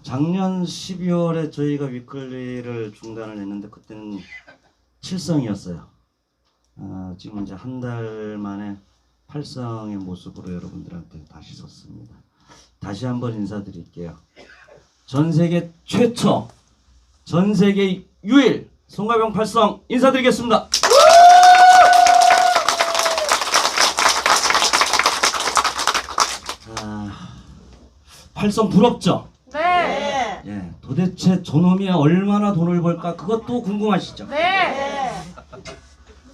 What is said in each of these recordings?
작년 12월에 저희가 위클리를 중단을 했는데 그때는 7성이었어요. 지금 이제 한 달 만에 8성의 모습으로 여러분들한테 다시 섰습니다. 다시 한번 인사드릴게요. 전 세계 최초, 전 세계 유일 송가병 8성 인사드리겠습니다. 팔성 부럽죠? 네. 예, 도대체 저놈이 얼마나 돈을 벌까 그것도 궁금하시죠? 네.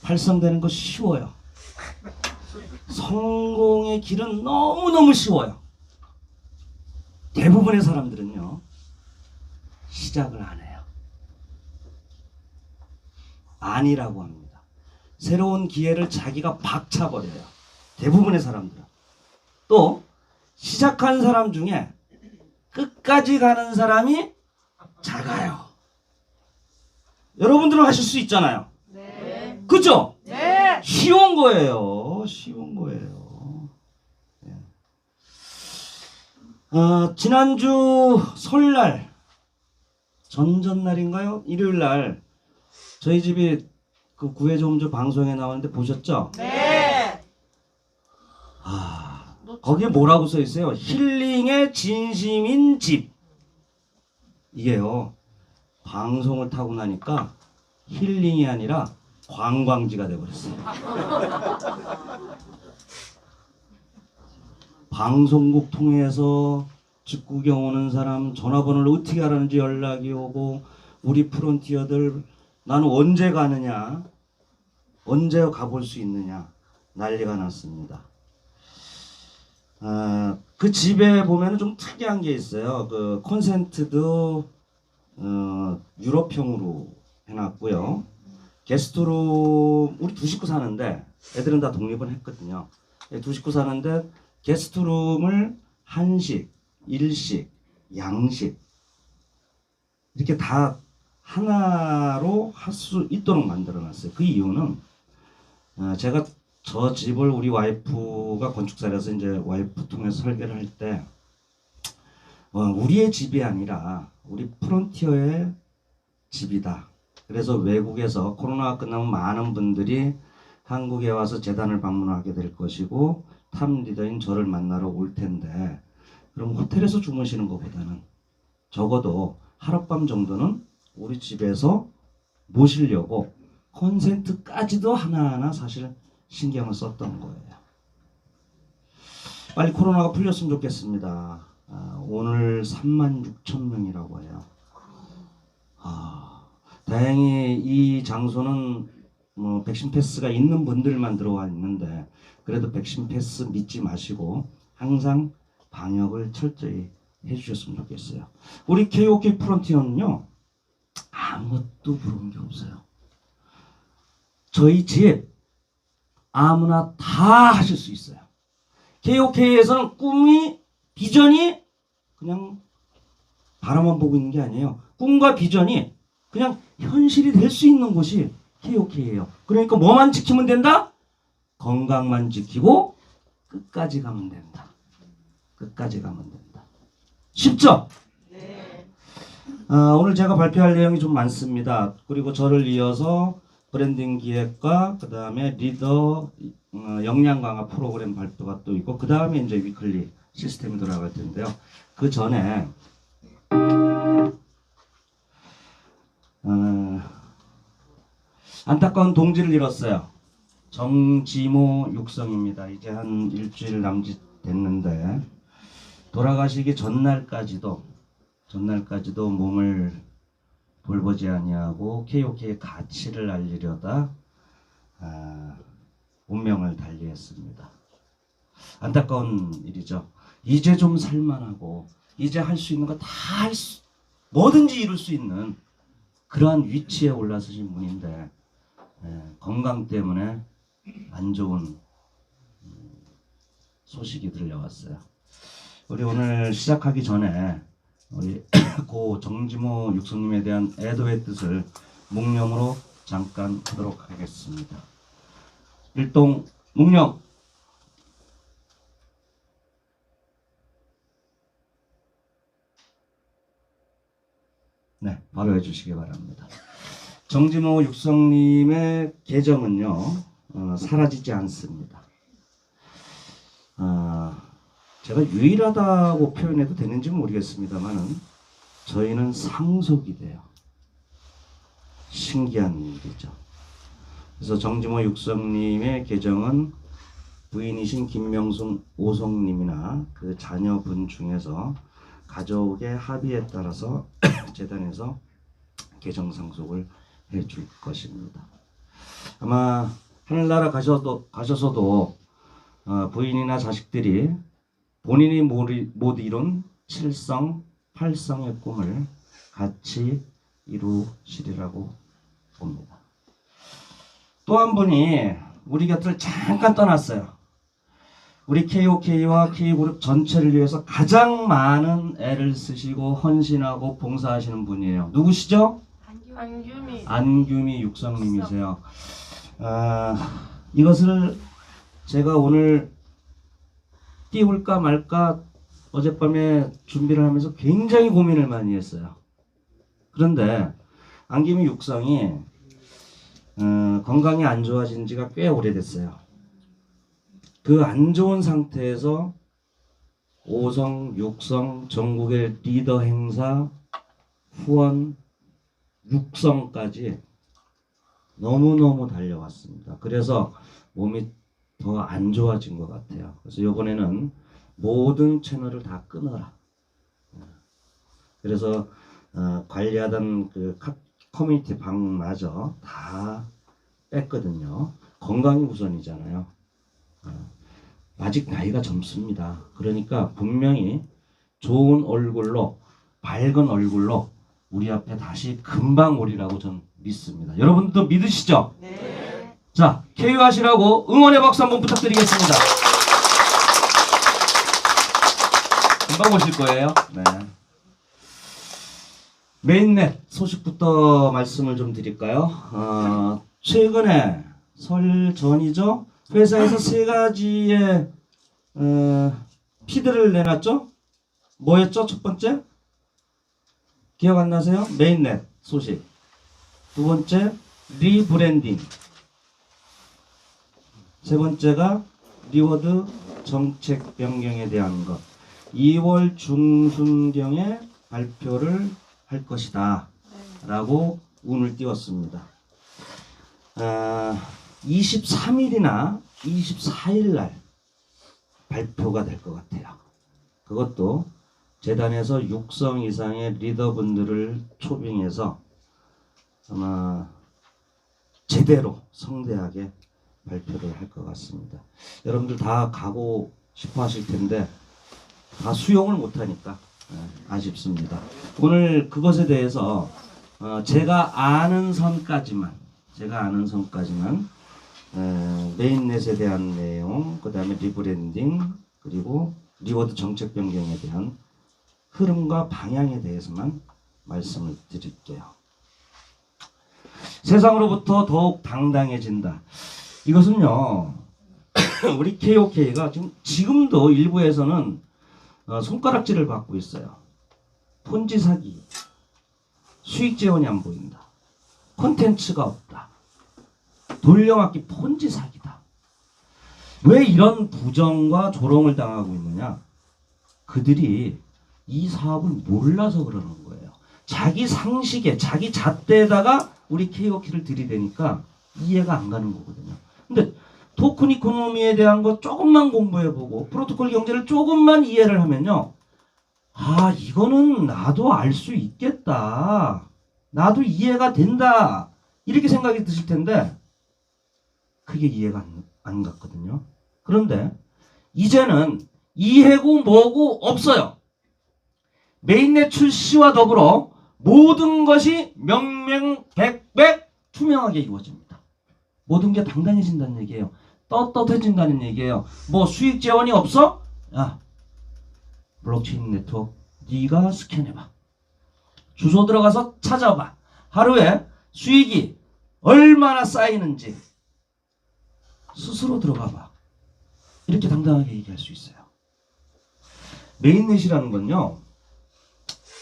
팔성되는 거 쉬워요. 성공의 길은 너무너무 쉬워요. 대부분의 사람들은요, 시작을 안 해요. 아니라고 합니다. 새로운 기회를 자기가 박차버려요. 대부분의 사람들은. 또 시작한 사람 중에 끝까지 가는 사람이 작아요. 여러분들은 하실 수 있잖아요. 네. 그죠? 네. 쉬운 거예요. 쉬운 거예요. 네. 지난주 설날, 전전날인가요? 일요일날 저희 집이 그 구해좀주 방송에 나왔는데 보셨죠? 네. 거기에 뭐라고 써 있어요? 힐링의 진심인 집. 이게요, 방송을 타고 나니까 힐링이 아니라 관광지가 돼버렸어요. 방송국 통해서 집 구경 오는 사람 전화번호를 어떻게 알았는지 연락이 오고, 우리 프론티어들 나는 언제 가느냐, 언제 가볼 수 있느냐 난리가 났습니다. 그 집에 보면은 좀 특이한 게 있어요. 그 콘센트도 유럽형으로 해놨고요. 게스트룸, 우리 두 식구 사는데 애들은 다 독립은 했거든요. 두 식구 사는데 게스트룸을 한식, 일식, 양식 이렇게 다 하나로 할 수 있도록 만들어놨어요. 그 이유는 제가 저 집을 우리 와이프가 건축사라서 이제 와이프 통해서 설계를 할 때 우리의 집이 아니라 우리 프론티어의 집이다. 그래서 외국에서 코로나가 끝나면 많은 분들이 한국에 와서 재단을 방문하게 될 것이고 탑 리더인 저를 만나러 올 텐데, 그럼 호텔에서 주무시는 것보다는 적어도 하룻밤 정도는 우리 집에서 모시려고 콘센트까지도 하나하나 사실 신경을 썼던 거예요. 빨리 코로나가 풀렸으면 좋겠습니다. 오늘 36,000명이라고 해요. 다행히 이 장소는 뭐 백신 패스가 있는 분들만 들어와 있는데, 그래도 백신 패스 믿지 마시고 항상 방역을 철저히 해주셨으면 좋겠어요. 우리 KOK 프론티어는요, 아무것도 부러운 게 없어요. 저희 집 아무나 다 하실 수 있어요. KOK에서는 꿈이, 비전이 그냥 바라만 보고 있는 게 아니에요. 꿈과 비전이 그냥 현실이 될 수 있는 곳이 KOK예요. 그러니까 뭐만 지키면 된다? 건강만 지키고 끝까지 가면 된다. 끝까지 가면 된다. 쉽죠? 네. 오늘 제가 발표할 내용이 좀 많습니다. 그리고 저를 이어서 브랜딩 기획과 그 다음에 리더 역량 강화 프로그램 발표가 또 있고, 그 다음에 이제 위클리 시스템이 돌아갈 텐데요. 그 전에 안타까운 동지를 잃었어요. 정지모 육성입니다. 이제 한 일주일 남짓 됐는데, 돌아가시기 전날까지도 몸을 돌보지 아니하고 KOK의 가치를 알리려다 운명을 달리했습니다. 안타까운 일이죠. 이제 좀 살만하고 이제 할 수 있는 거 다 뭐든지 이룰 수 있는 그러한 위치에 올라서신 분인데, 건강 때문에 안 좋은 소식이 들려왔어요. 우리 오늘 시작하기 전에 우리 고 정지모 육성님에 대한 애도의 뜻을 묵념으로 잠깐 하도록 하겠습니다. 일동 묵념. 네, 바로 해주시기 바랍니다. 정진호 육성님의 계정은요, 사라지지 않습니다. 제가 유일하다고 표현해도 되는지 모르겠습니다만은 저희는 상속이 돼요. 신기한 일이죠. 그래서 정진호 육성님의 계정은 부인이신 김명순 오송님이나 그 자녀분 중에서 가족의 합의에 따라서 재단에서 계정 상속을 해줄 것입니다. 아마 하늘나라 가셔서도 부인이나 자식들이 본인이 못 이룬 7성, 8성의 꿈을 같이 이루시리라고 봅니다. 또 한 분이 우리 곁을 잠깐 떠났어요. 우리 KOK와 K그룹 전체를 위해서 가장 많은 애를 쓰시고 헌신하고 봉사하시는 분이에요. 누구시죠? 안규미 육성님이세요. 이것을 제가 오늘 띄울까 말까 어젯밤에 준비를 하면서 굉장히 고민을 많이 했어요. 그런데 안규미 육성이 건강이 안 좋아진 지가 꽤 오래됐어요. 그 안 좋은 상태에서 5성, 6성, 전국의 리더 행사, 후원, 6성까지 너무너무 달려왔습니다. 그래서 몸이 더 안 좋아진 것 같아요. 그래서 이번에는 모든 채널을 다 끊어라. 그래서 관리하던 그 커뮤니티 방마저 다 뺐거든요. 건강이 우선이잖아요. 아직 나이가 젊습니다. 그러니까 분명히 좋은 얼굴로, 밝은 얼굴로 우리 앞에 다시 금방 오리라고 전 믿습니다. 여러분도 믿으시죠? 네. 자, KO하시라고 응원의 박수 한번 부탁드리겠습니다. 금방 오실 거예요. 네. 메인넷 소식부터 말씀을 좀 드릴까요? 최근에 설 전이죠. 회사에서 3가지의 피드를 내놨죠. 뭐였죠? 첫 번째? 기억 안 나세요? 메인넷 소식. 두 번째 리브랜딩. 세 번째가 리워드 정책 변경에 대한 것. 2월 중순경에 발표를 할 것이다 라고 운을 띄웠습니다. 23일이나 24일 날 발표가 될 것 같아요. 그것도 재단에서 6성 이상의 리더분들을 초빙해서 아마 제대로 성대하게 발표를 할 것 같습니다. 여러분들 다 가고 싶어 하실 텐데 다 수용을 못하니까 아쉽습니다. 오늘 그것에 대해서 제가 아는 선까지만 메인넷에 대한 내용, 그 다음에 리브랜딩, 그리고 리워드 정책 변경에 대한 흐름과 방향에 대해서만 말씀을 드릴게요. 세상으로부터 더욱 당당해진다. 이것은요, 우리 KOK가 지금도 일부에서는 손가락질을 받고 있어요. 폰지 사기, 수익 재원이 안 보인다, 콘텐츠가 없다, 돌려막기 폰지 사기다. 왜 이런 부정과 조롱을 당하고 있느냐? 그들이 이 사업을 몰라서 그러는 거예요. 자기 상식에, 자기 잣대에다가 우리 KOK를 들이대니까 이해가 안 가는 거거든요. 근데 토큰 이코노미에 대한 거 조금만 공부해보고 프로토콜 경제를 조금만 이해를 하면요, 아, 이거는 나도 알 수 있겠다, 나도 이해가 된다, 이렇게 생각이 드실 텐데 그게 이해가 안 갔거든요. 그런데 이제는 이해고 뭐고 없어요. 메인넷 출시와 더불어 모든 것이 명명백백 투명하게 이루어집니다. 모든 게 당당해진다는 얘기예요. 떳떳해진다는 얘기예요. 뭐 수익 재원이 없어? 야, 블록체인 네트워크 네가 스캔해봐. 주소 들어가서 찾아봐. 하루에 수익이 얼마나 쌓이는지 스스로 들어가봐. 이렇게 당당하게 얘기할 수 있어요. 메인넷이라는 건요,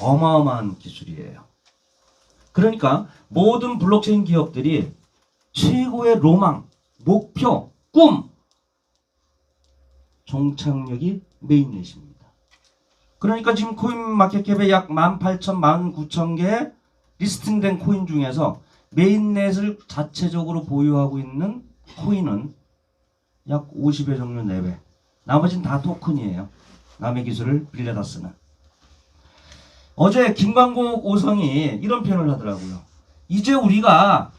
어마어마한 기술이에요. 그러니까 모든 블록체인 기업들이 최고의 로망, 목표, 꿈, 종착역이 메인넷입니다. 그러니까 지금 코인마켓캡에 약 18,000, 19,000개 리스팅된 코인 중에서 메인넷을 자체적으로 보유하고 있는 코인은 약 50여 종류 내외. 나머지는 다 토큰이에요. 남의 기술을 빌려다 쓰는. 어제 김광국 오성이 이런 표현을 하더라고요. 이제 우리가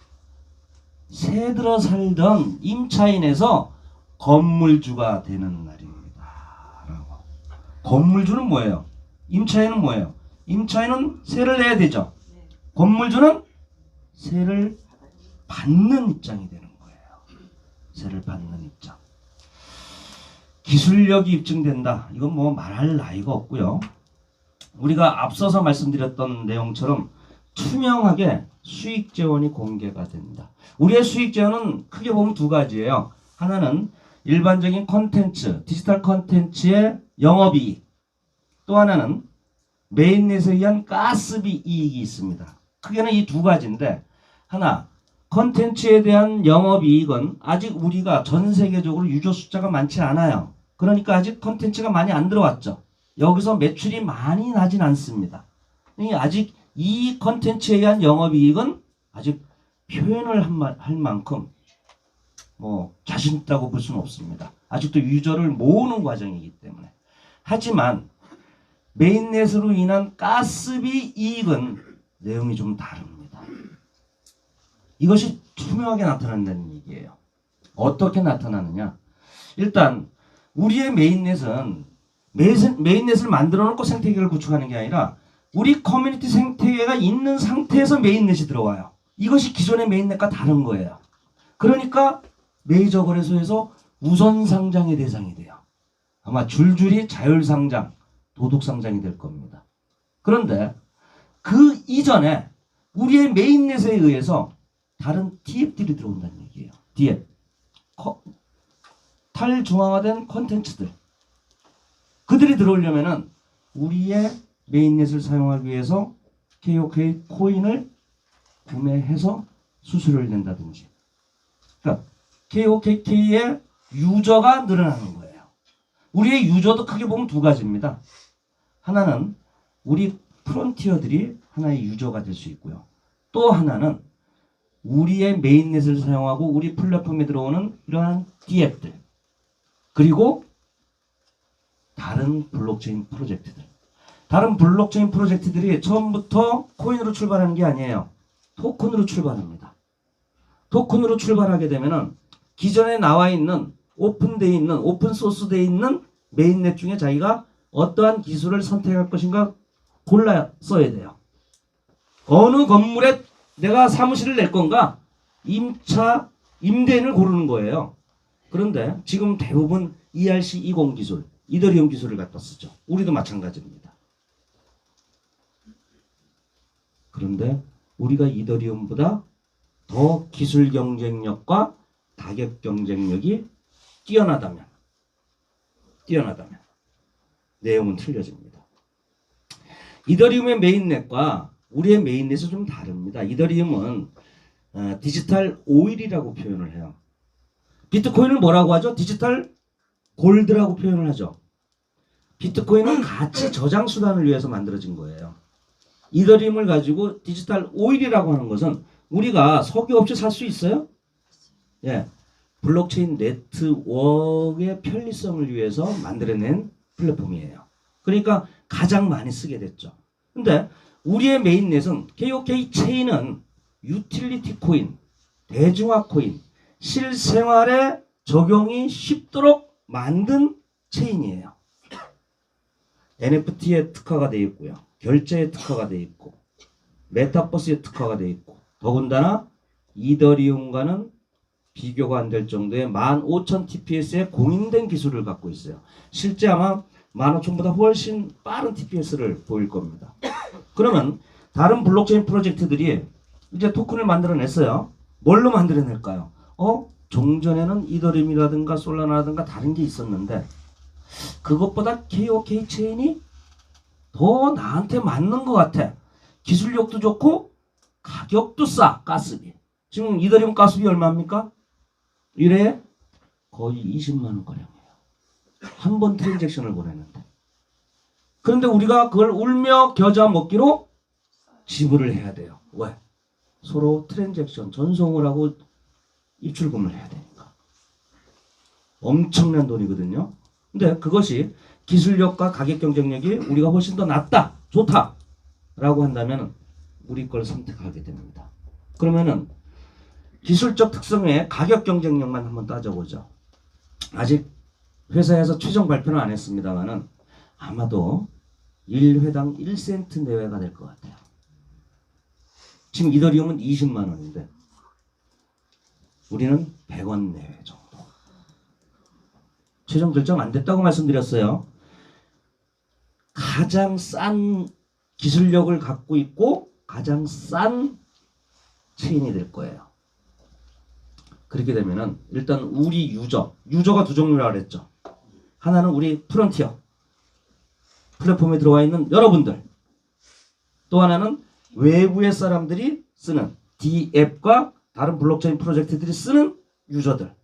새들어 살던 임차인에서 건물주가 되는 날입니다. 라고. 건물주는 뭐예요? 임차인은 뭐예요? 임차인은 세를 내야 되죠. 건물주는 세를 받는 입장이 되는 거예요. 세를 받는 입장. 기술력이 입증된다. 이건 뭐 말할 나위가 없고요. 우리가 앞서서 말씀드렸던 내용처럼 투명하게 수익 재원이 공개가 된다. 우리의 수익 재원은 크게 보면 두 가지예요. 하나는 일반적인 콘텐츠, 디지털 콘텐츠의 영업이익. 또 하나는 메인넷에 의한 가스비 이익이 있습니다. 크게는 이 두 가지인데, 하나, 콘텐츠에 대한 영업이익은 아직 우리가 전 세계적으로 유저 숫자가 많지 않아요. 그러니까 아직 콘텐츠가 많이 안 들어왔죠. 여기서 매출이 많이 나진 않습니다. 아직 이 콘텐츠에 의한 영업이익은 아직 표현을 할 만큼 뭐 자신 있다고 볼 수는 없습니다. 아직도 유저를 모으는 과정이기 때문에. 하지만 메인넷으로 인한 가스비 이익은 내용이 좀 다릅니다. 이것이 투명하게 나타난다는 얘기예요. 어떻게 나타나느냐? 일단 우리의 메인넷은 메인넷을 만들어 놓고 생태계를 구축하는 게 아니라 우리 커뮤니티 생태계가 있는 상태에서 메인넷이 들어와요. 이것이 기존의 메인넷과 다른 거예요. 그러니까 메이저 거래소에서 우선 상장의 대상이 돼요. 아마 줄줄이 자율상장, 도둑상장이 될 겁니다. 그런데 그 이전에 우리의 메인넷에 의해서 다른 TF들이 들어온다는 얘기예요. DF. 탈중앙화된 콘텐츠들. 그들이 들어오려면은 우리의 메인넷을 사용하기 위해서 KOK 코인을 구매해서 수수료를 낸다든지. 그러니까 KOK의 유저가 늘어나는 거예요. 우리의 유저도 크게 보면 두 가지입니다. 하나는 우리 프론티어들이 하나의 유저가 될 수 있고요. 또 하나는 우리의 메인넷을 사용하고 우리 플랫폼에 들어오는 이러한 DF들. 그리고 다른 블록체인 프로젝트들. 다른 블록체인 프로젝트들이 처음부터 코인으로 출발하는 게 아니에요. 토큰으로 출발합니다. 토큰으로 출발하게 되면은 기존에 나와 있는 오픈되어 있는 오픈소스되어 있는 메인넷 중에 자기가 어떠한 기술을 선택할 것인가 골라 써야 돼요. 어느 건물에 내가 사무실을 낼 건가? 임대인을 고르는 거예요. 그런데 지금 대부분 ERC20 기술, 이더리움 기술을 갖다 쓰죠. 우리도 마찬가지입니다. 그런데 우리가 이더리움보다 더 기술 경쟁력과 가격 경쟁력이 뛰어나다면 내용은 틀려집니다. 이더리움의 메인넷과 우리의 메인넷은 좀 다릅니다. 이더리움은 디지털 오일이라고 표현을 해요. 비트코인을 뭐라고 하죠? 디지털 골드라고 표현을 하죠. 비트코인은 가치 저장 수단을 위해서 만들어진 거예요. 이더리움을 가지고 디지털 오일이라고 하는 것은 우리가 석유 없이 살 수 있어요? 예. 블록체인 네트워크의 편리성을 위해서 만들어낸 플랫폼이에요. 그러니까 가장 많이 쓰게 됐죠. 근데 우리의 메인넷은 KOK 체인은 유틸리티 코인, 대중화 코인, 실생활에 적용이 쉽도록 만든 체인이에요. NFT에 특화가 되어 있고요. 결제에 특화가 되어 있고 메타버스에 특화가 되어 있고 더군다나 이더리움과는 비교가 안 될 정도의 15,000 TPS의 공인된 기술을 갖고 있어요. 실제 아마 15,000보다 훨씬 빠른 TPS를 보일 겁니다. 그러면 다른 블록체인 프로젝트들이 이제 토큰을 만들어냈어요. 뭘로 만들어낼까요? 종전에는 이더리움이라든가 솔라나라든가 다른 게 있었는데 그것보다 KOK 체인이 더 나한테 맞는 것 같아. 기술력도 좋고 가격도 싸. 가스비. 지금 이더리움 가스비 얼마입니까? 1회에 거의 20만 원가량이에요. 한 번 트랜잭션을 보내는데. 그런데 우리가 그걸 울며 겨자 먹기로 지불을 해야 돼요. 왜? 서로 트랜잭션 전송을 하고 입출금을 해야 되니까. 엄청난 돈이거든요. 근데 그것이 기술력과 가격 경쟁력이 우리가 훨씬 더 낫다, 좋다 라고 한다면 우리 걸 선택하게 됩니다. 그러면은 기술적 특성 외에 가격 경쟁력만 한번 따져보죠. 아직 회사에서 최종 발표는 안 했습니다만은 아마도 1회당 1센트 내외가 될 것 같아요. 지금 이더리움은 20만 원인데 우리는 100원 내외 정도. 최종 결정 안 됐다고 말씀드렸어요. 가장 싼 기술력을 갖고 있고 가장 싼 체인이 될 거예요. 그렇게 되면은 일단 우리 유저가 두 종류라고 그랬죠. 하나는 우리 프론티어 플랫폼에 들어와 있는 여러분들, 또 하나는 외부의 사람들이 쓰는 D앱과 다른 블록체인 프로젝트들이 쓰는 유저들.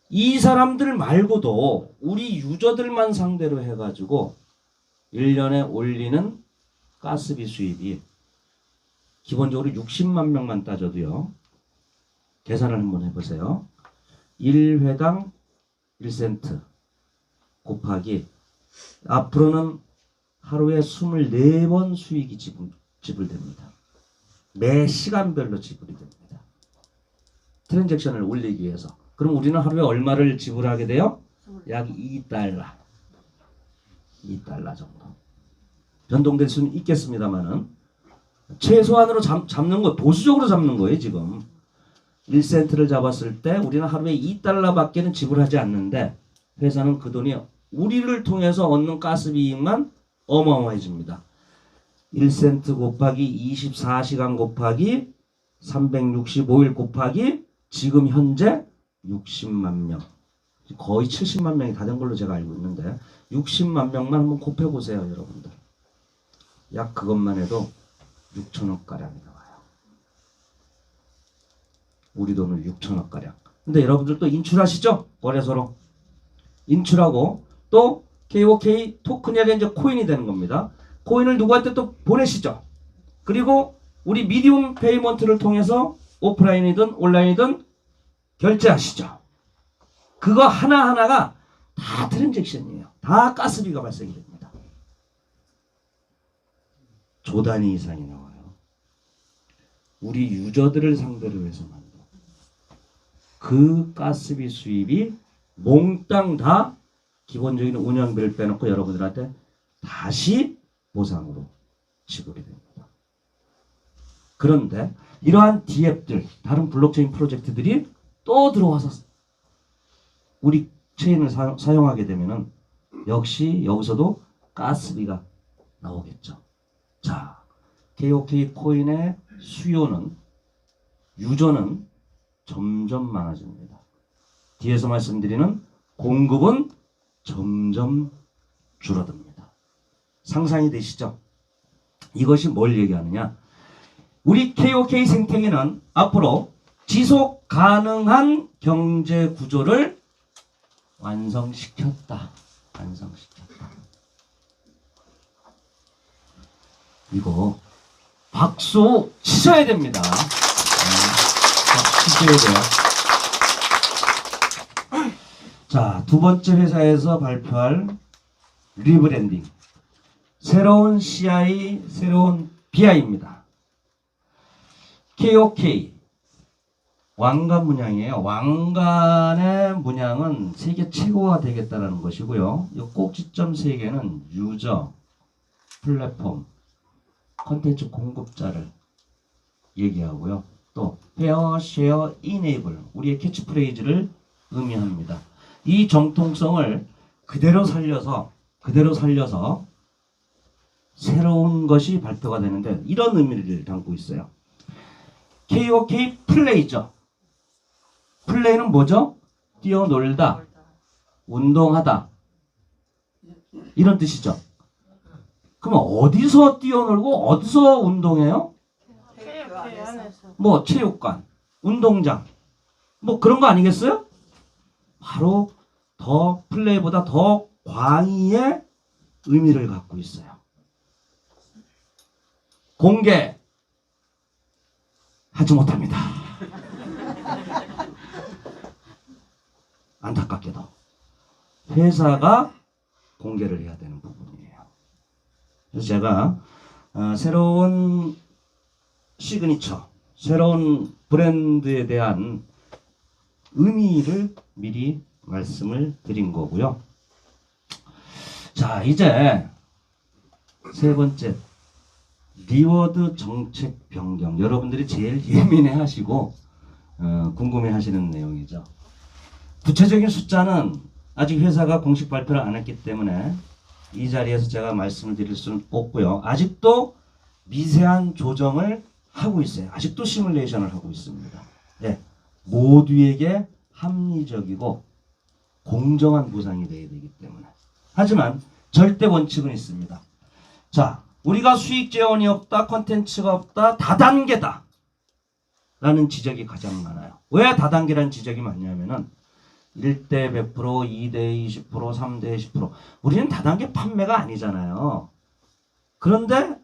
이 사람들 말고도 우리 유저들만 상대로 해가지고 1년에 올리는 가스비 수입이 기본적으로 60만 명만 따져도요. 계산을 한번 해보세요. 1회당 1센트 곱하기 앞으로는 하루에 24번 수익이 지불됩니다. 매 시간별로 지불이 됩니다. 트랜잭션을 올리기 위해서. 그럼 우리는 하루에 얼마를 지불하게 돼요? 약 2달러. 2달러 정도. 변동될 수는 있겠습니다만은 최소한으로 잡는 거, 보수적으로 잡는 거예요, 지금. 1센트를 잡았을 때 우리는 하루에 2달러밖에는 지불하지 않는데 회사는 그 돈이 우리를 통해서 얻는 가스비익만 어마어마해집니다. 1센트 곱하기 24시간 곱하기 365일 곱하기 지금 현재 60만 명. 거의 70만 명이 다 된 걸로 제가 알고 있는데 60만 명만 한번 곱해보세요, 여러분들. 약 그것만 해도 6천억 가량이 나와요. 우리 돈을 6천억 가량. 근데 여러분들 또 인출하시죠? 거래소로. 인출하고 또 KOK 토큰이 이제 코인이 되는 겁니다. 코인을 누구한테 또 보내시죠. 그리고 우리 미디움 페이먼트를 통해서 오프라인이든 온라인이든 결제하시죠. 그거 하나하나가 다 트랜잭션이에요. 다 가스비가 발생이 됩니다. 조 단위 이상이 나와요. 우리 유저들을 상대로 해서만. 그 가스비 수입이 몽땅 다 기본적인 운영비를 빼놓고 여러분들한테 다시 보상으로 지불이 됩니다. 그런데 이러한 D앱들, 다른 블록체인 프로젝트들이 또 들어와서 우리 체인을 사용하게 되면은 역시 여기서도 가스비가 나오겠죠. 자, KOK 코인의 수요는, 유저는 점점 많아집니다. 뒤에서 말씀드리는 공급은 점점 줄어듭니다. 상상이 되시죠? 이것이 뭘 얘기하느냐? 우리 KOK 생태계는 앞으로 지속 가능한 경제 구조를 완성시켰다. 이거 박수 치셔야 됩니다. 박수 치셔야 돼요. 자, 두 번째 회사에서 발표할 리브랜딩. 새로운 CI, 새로운 BI입니다. KOK 왕관 문양이에요. 왕관의 문양은 세계 최고가 되겠다는 것이고요. 이 꼭지점 세 개는 유저, 플랫폼, 컨텐츠 공급자를 얘기하고요. 또 페어, 쉐어, 이네이블, 우리의 캐치프레이즈를 의미합니다. 이 정통성을 그대로 살려서 새로운 것이 발표가 되는데 이런 의미를 담고 있어요. KOK 플레이죠. 플레이는 뭐죠? 뛰어놀다, 운동하다, 이런 뜻이죠. 그럼 어디서 뛰어놀고 어디서 운동해요? 뭐 체육관, 운동장, 뭐 그런 거 아니겠어요? 바로 더 플레이보다 더 광의의 의미를 갖고 있어요. 공개 하지 못합니다. 안타깝게도 회사가 공개를 해야 되는 부분이에요. 그래서 제가 새로운 시그니처, 새로운 브랜드에 대한 의미를 미리 말씀을 드린 거고요. 자, 이제 세 번째, 리워드 정책 변경. 여러분들이 제일 예민해 하시고 궁금해 하시는 내용이죠. 구체적인 숫자는 아직 회사가 공식 발표를 안 했기 때문에 이 자리에서 제가 말씀을 드릴 수는 없고요. 아직도 미세한 조정을 하고 있어요. 아직도 시뮬레이션을 하고 있습니다. 네, 모두에게 합리적이고 공정한 보상이 돼야 되기 때문에. 하지만 절대 원칙은 있습니다. 자, 우리가 수익 재원이 없다, 콘텐츠가 없다, 다단계다 라는 지적이 가장 많아요. 왜 다단계라는 지적이 많냐면은 1대 100%, 2대 20%, 3대 10%. 우리는 다단계 판매가 아니잖아요. 그런데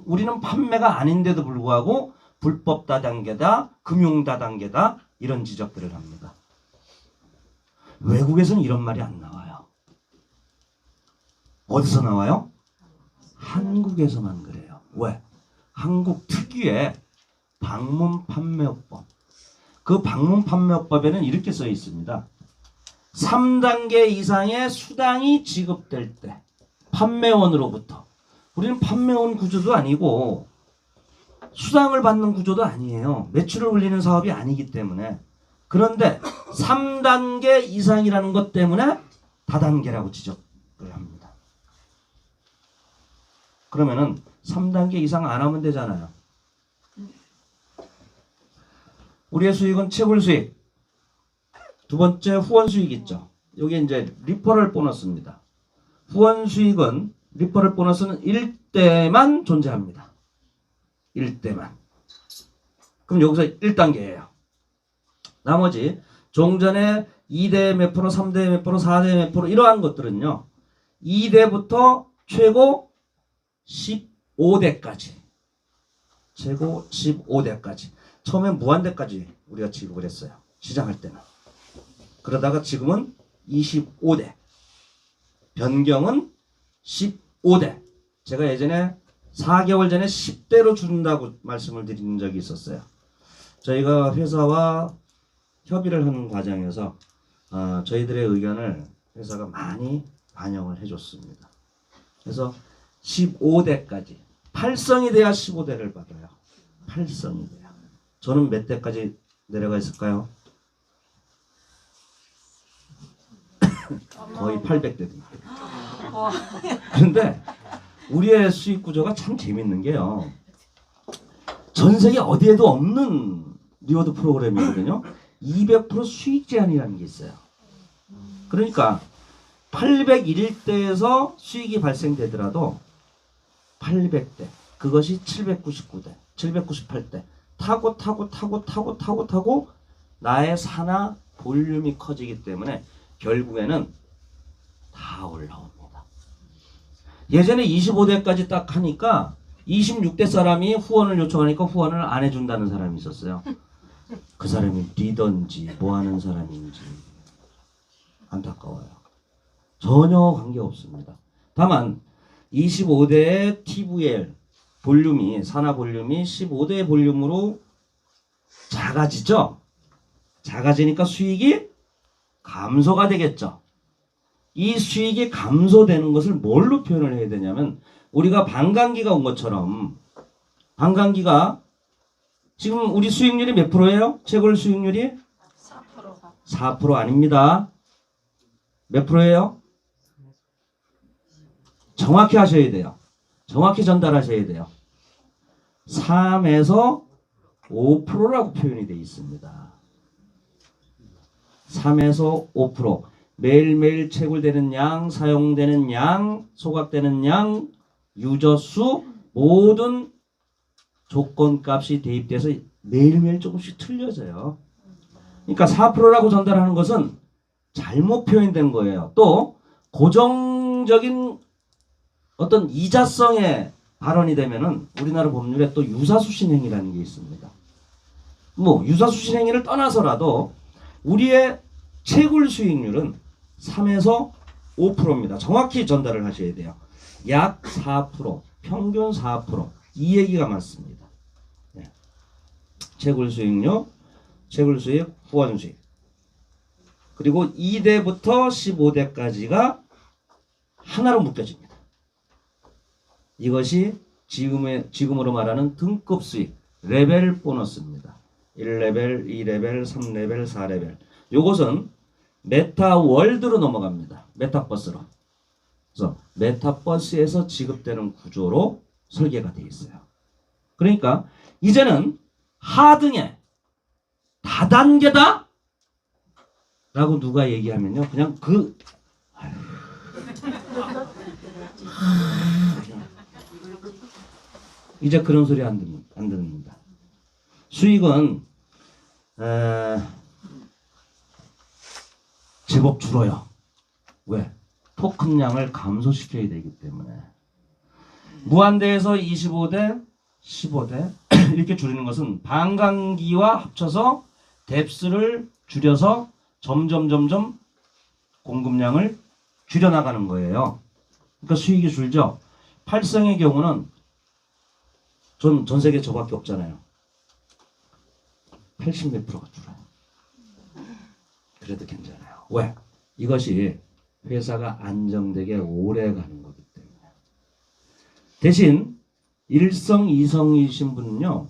우리는 판매가 아닌데도 불구하고 불법 다단계다, 금융 다단계다 이런 지적들을 합니다. 외국에서는 이런 말이 안 나와요. 어디서 나와요? 한국에서만 그래요. 왜? 한국 특유의 방문 판매업법. 그 방문 판매업법에는 이렇게 써 있습니다. 3단계 이상의 수당이 지급될 때 판매원으로부터, 우리는 판매원 구조도 아니고 수당을 받는 구조도 아니에요. 매출을 올리는 사업이 아니기 때문에. 그런데 3단계 이상이라는 것 때문에 다단계라고 지적을 합니다. 그러면은 3단계 이상 안 하면 되잖아요. 우리의 수익은 채굴 수익. 두 번째 후원 수익 있죠. 여기 이제 리퍼럴 보너스입니다. 후원 수익은 리퍼럴 보너스는 1대만 존재합니다. 1대만. 그럼 여기서 1단계예요. 나머지 종전에 2대 몇 프로, 3대 몇 프로, 4대 몇 프로 이러한 것들은요. 2대부터 최고 15대까지. 최고 15대까지. 처음엔 무한대까지 우리가 지급을 했어요. 시작할 때는. 그러다가 지금은 25대. 변경은 15대. 제가 예전에 4개월 전에 10대로 준다고 말씀을 드린 적이 있었어요. 저희가 회사와 협의를 하는 과정에서 저희들의 의견을 회사가 많이 반영을 해줬습니다. 그래서 15대까지. 팔성이 돼야 15대를 받아요. 팔성이 돼야. 저는 몇 대까지 내려가 있을까요? 거의 800대 됩니다. 그런데 우리의 수익 구조가 참 재밌는 게요. 전 세계 어디에도 없는 리워드 프로그램이거든요. 200% 수익 제한이라는 게 있어요. 그러니까 801대에서 수익이 발생되더라도 800대, 그것이 799대, 798대 타고 나의 산하 볼륨이 커지기 때문에 결국에는 다 올라옵니다. 예전에 25대까지 딱 하니까 26대 사람이 후원을 요청하니까 후원을 안 해준다는 사람이 있었어요. 그 사람이 리더인지 뭐 하는 사람인지 안타까워요. 전혀 관계없습니다. 다만 25대의 TVL 볼륨이, 산하 볼륨이 15대의 볼륨으로 작아지죠. 작아지니까 수익이 감소가 되겠죠. 이 수익이 감소되는 것을 뭘로 표현을 해야 되냐면, 우리가 반감기가 온 것처럼, 반감기가 지금 우리 수익률이 몇 프로예요? 채굴 수익률이? 4%. 4% 아닙니다. 몇 프로예요? 정확히 하셔야 돼요. 정확히 전달하셔야 돼요. 3에서 5%라고 표현이 되어 있습니다. 3에서 5%. 매일매일 채굴되는 양, 사용되는 양, 소각되는 양, 유저 수, 모든 조건값이 대입돼서 매일매일 조금씩 틀려져요. 그러니까 4%라고 전달하는 것은 잘못 표현된 거예요. 또 고정적인 어떤 이자성의 발언이 되면은 우리나라 법률에 또 유사수신행위라는 게 있습니다. 뭐 유사수신행위를 떠나서라도 우리의 채굴 수익률은 3에서 5%입니다. 정확히 전달을 하셔야 돼요. 약 4%, 평균 4%. 이 얘기가 맞습니다. 네. 채굴 수익률, 채굴 수익, 후원 수익. 그리고 2대부터 15대까지가 하나로 묶여집니다. 이것이 지금으로 말하는 등급 수익, 레벨 보너스입니다. 1레벨, 2레벨, 3레벨, 4레벨. 요것은 메타월드로 넘어갑니다. 메타버스로. 그래서 메타버스에서 지급되는 구조로 설계가 되어 있어요. 그러니까 이제는 하등의 다단계다 라고 누가 얘기하면요, 그냥 이제 그런 소리 안 듣는다. 수익은 제법 줄어요. 왜? 토큰량을 감소시켜야 되기 때문에. 무한대에서 25대, 15대 이렇게 줄이는 것은 반감기와 합쳐서 뎁스를 줄여서 점점 공급량을 줄여나가는 거예요. 그러니까 수익이 줄죠. 팔성의 경우는 전 세계 저밖에 없잖아요. 80몇 프로가 줄어요. 그래도 괜찮아요. 왜? 이것이 회사가 안정되게 오래 가는 거기 때문에. 대신 일성, 이성이신 분은요,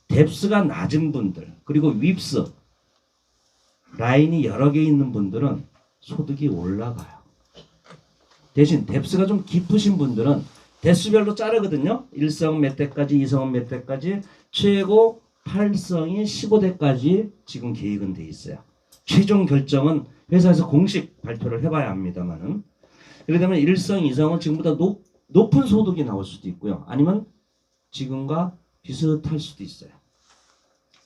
뎁스가 낮은 분들, 그리고 윕스 라인이 여러 개 있는 분들은 소득이 올라가요. 대신 뎁스가 좀 깊으신 분들은 대수별로 자르거든요. 1성 몇 대까지, 2성은 몇 대까지, 최고 8성이 15대까지 지금 계획은 돼 있어요. 최종 결정은 회사에서 공식 발표를 해봐야 합니다만은. 예를 들면 1성, 2성은 지금보다 높은 소득이 나올 수도 있고요. 아니면 지금과 비슷할 수도 있어요.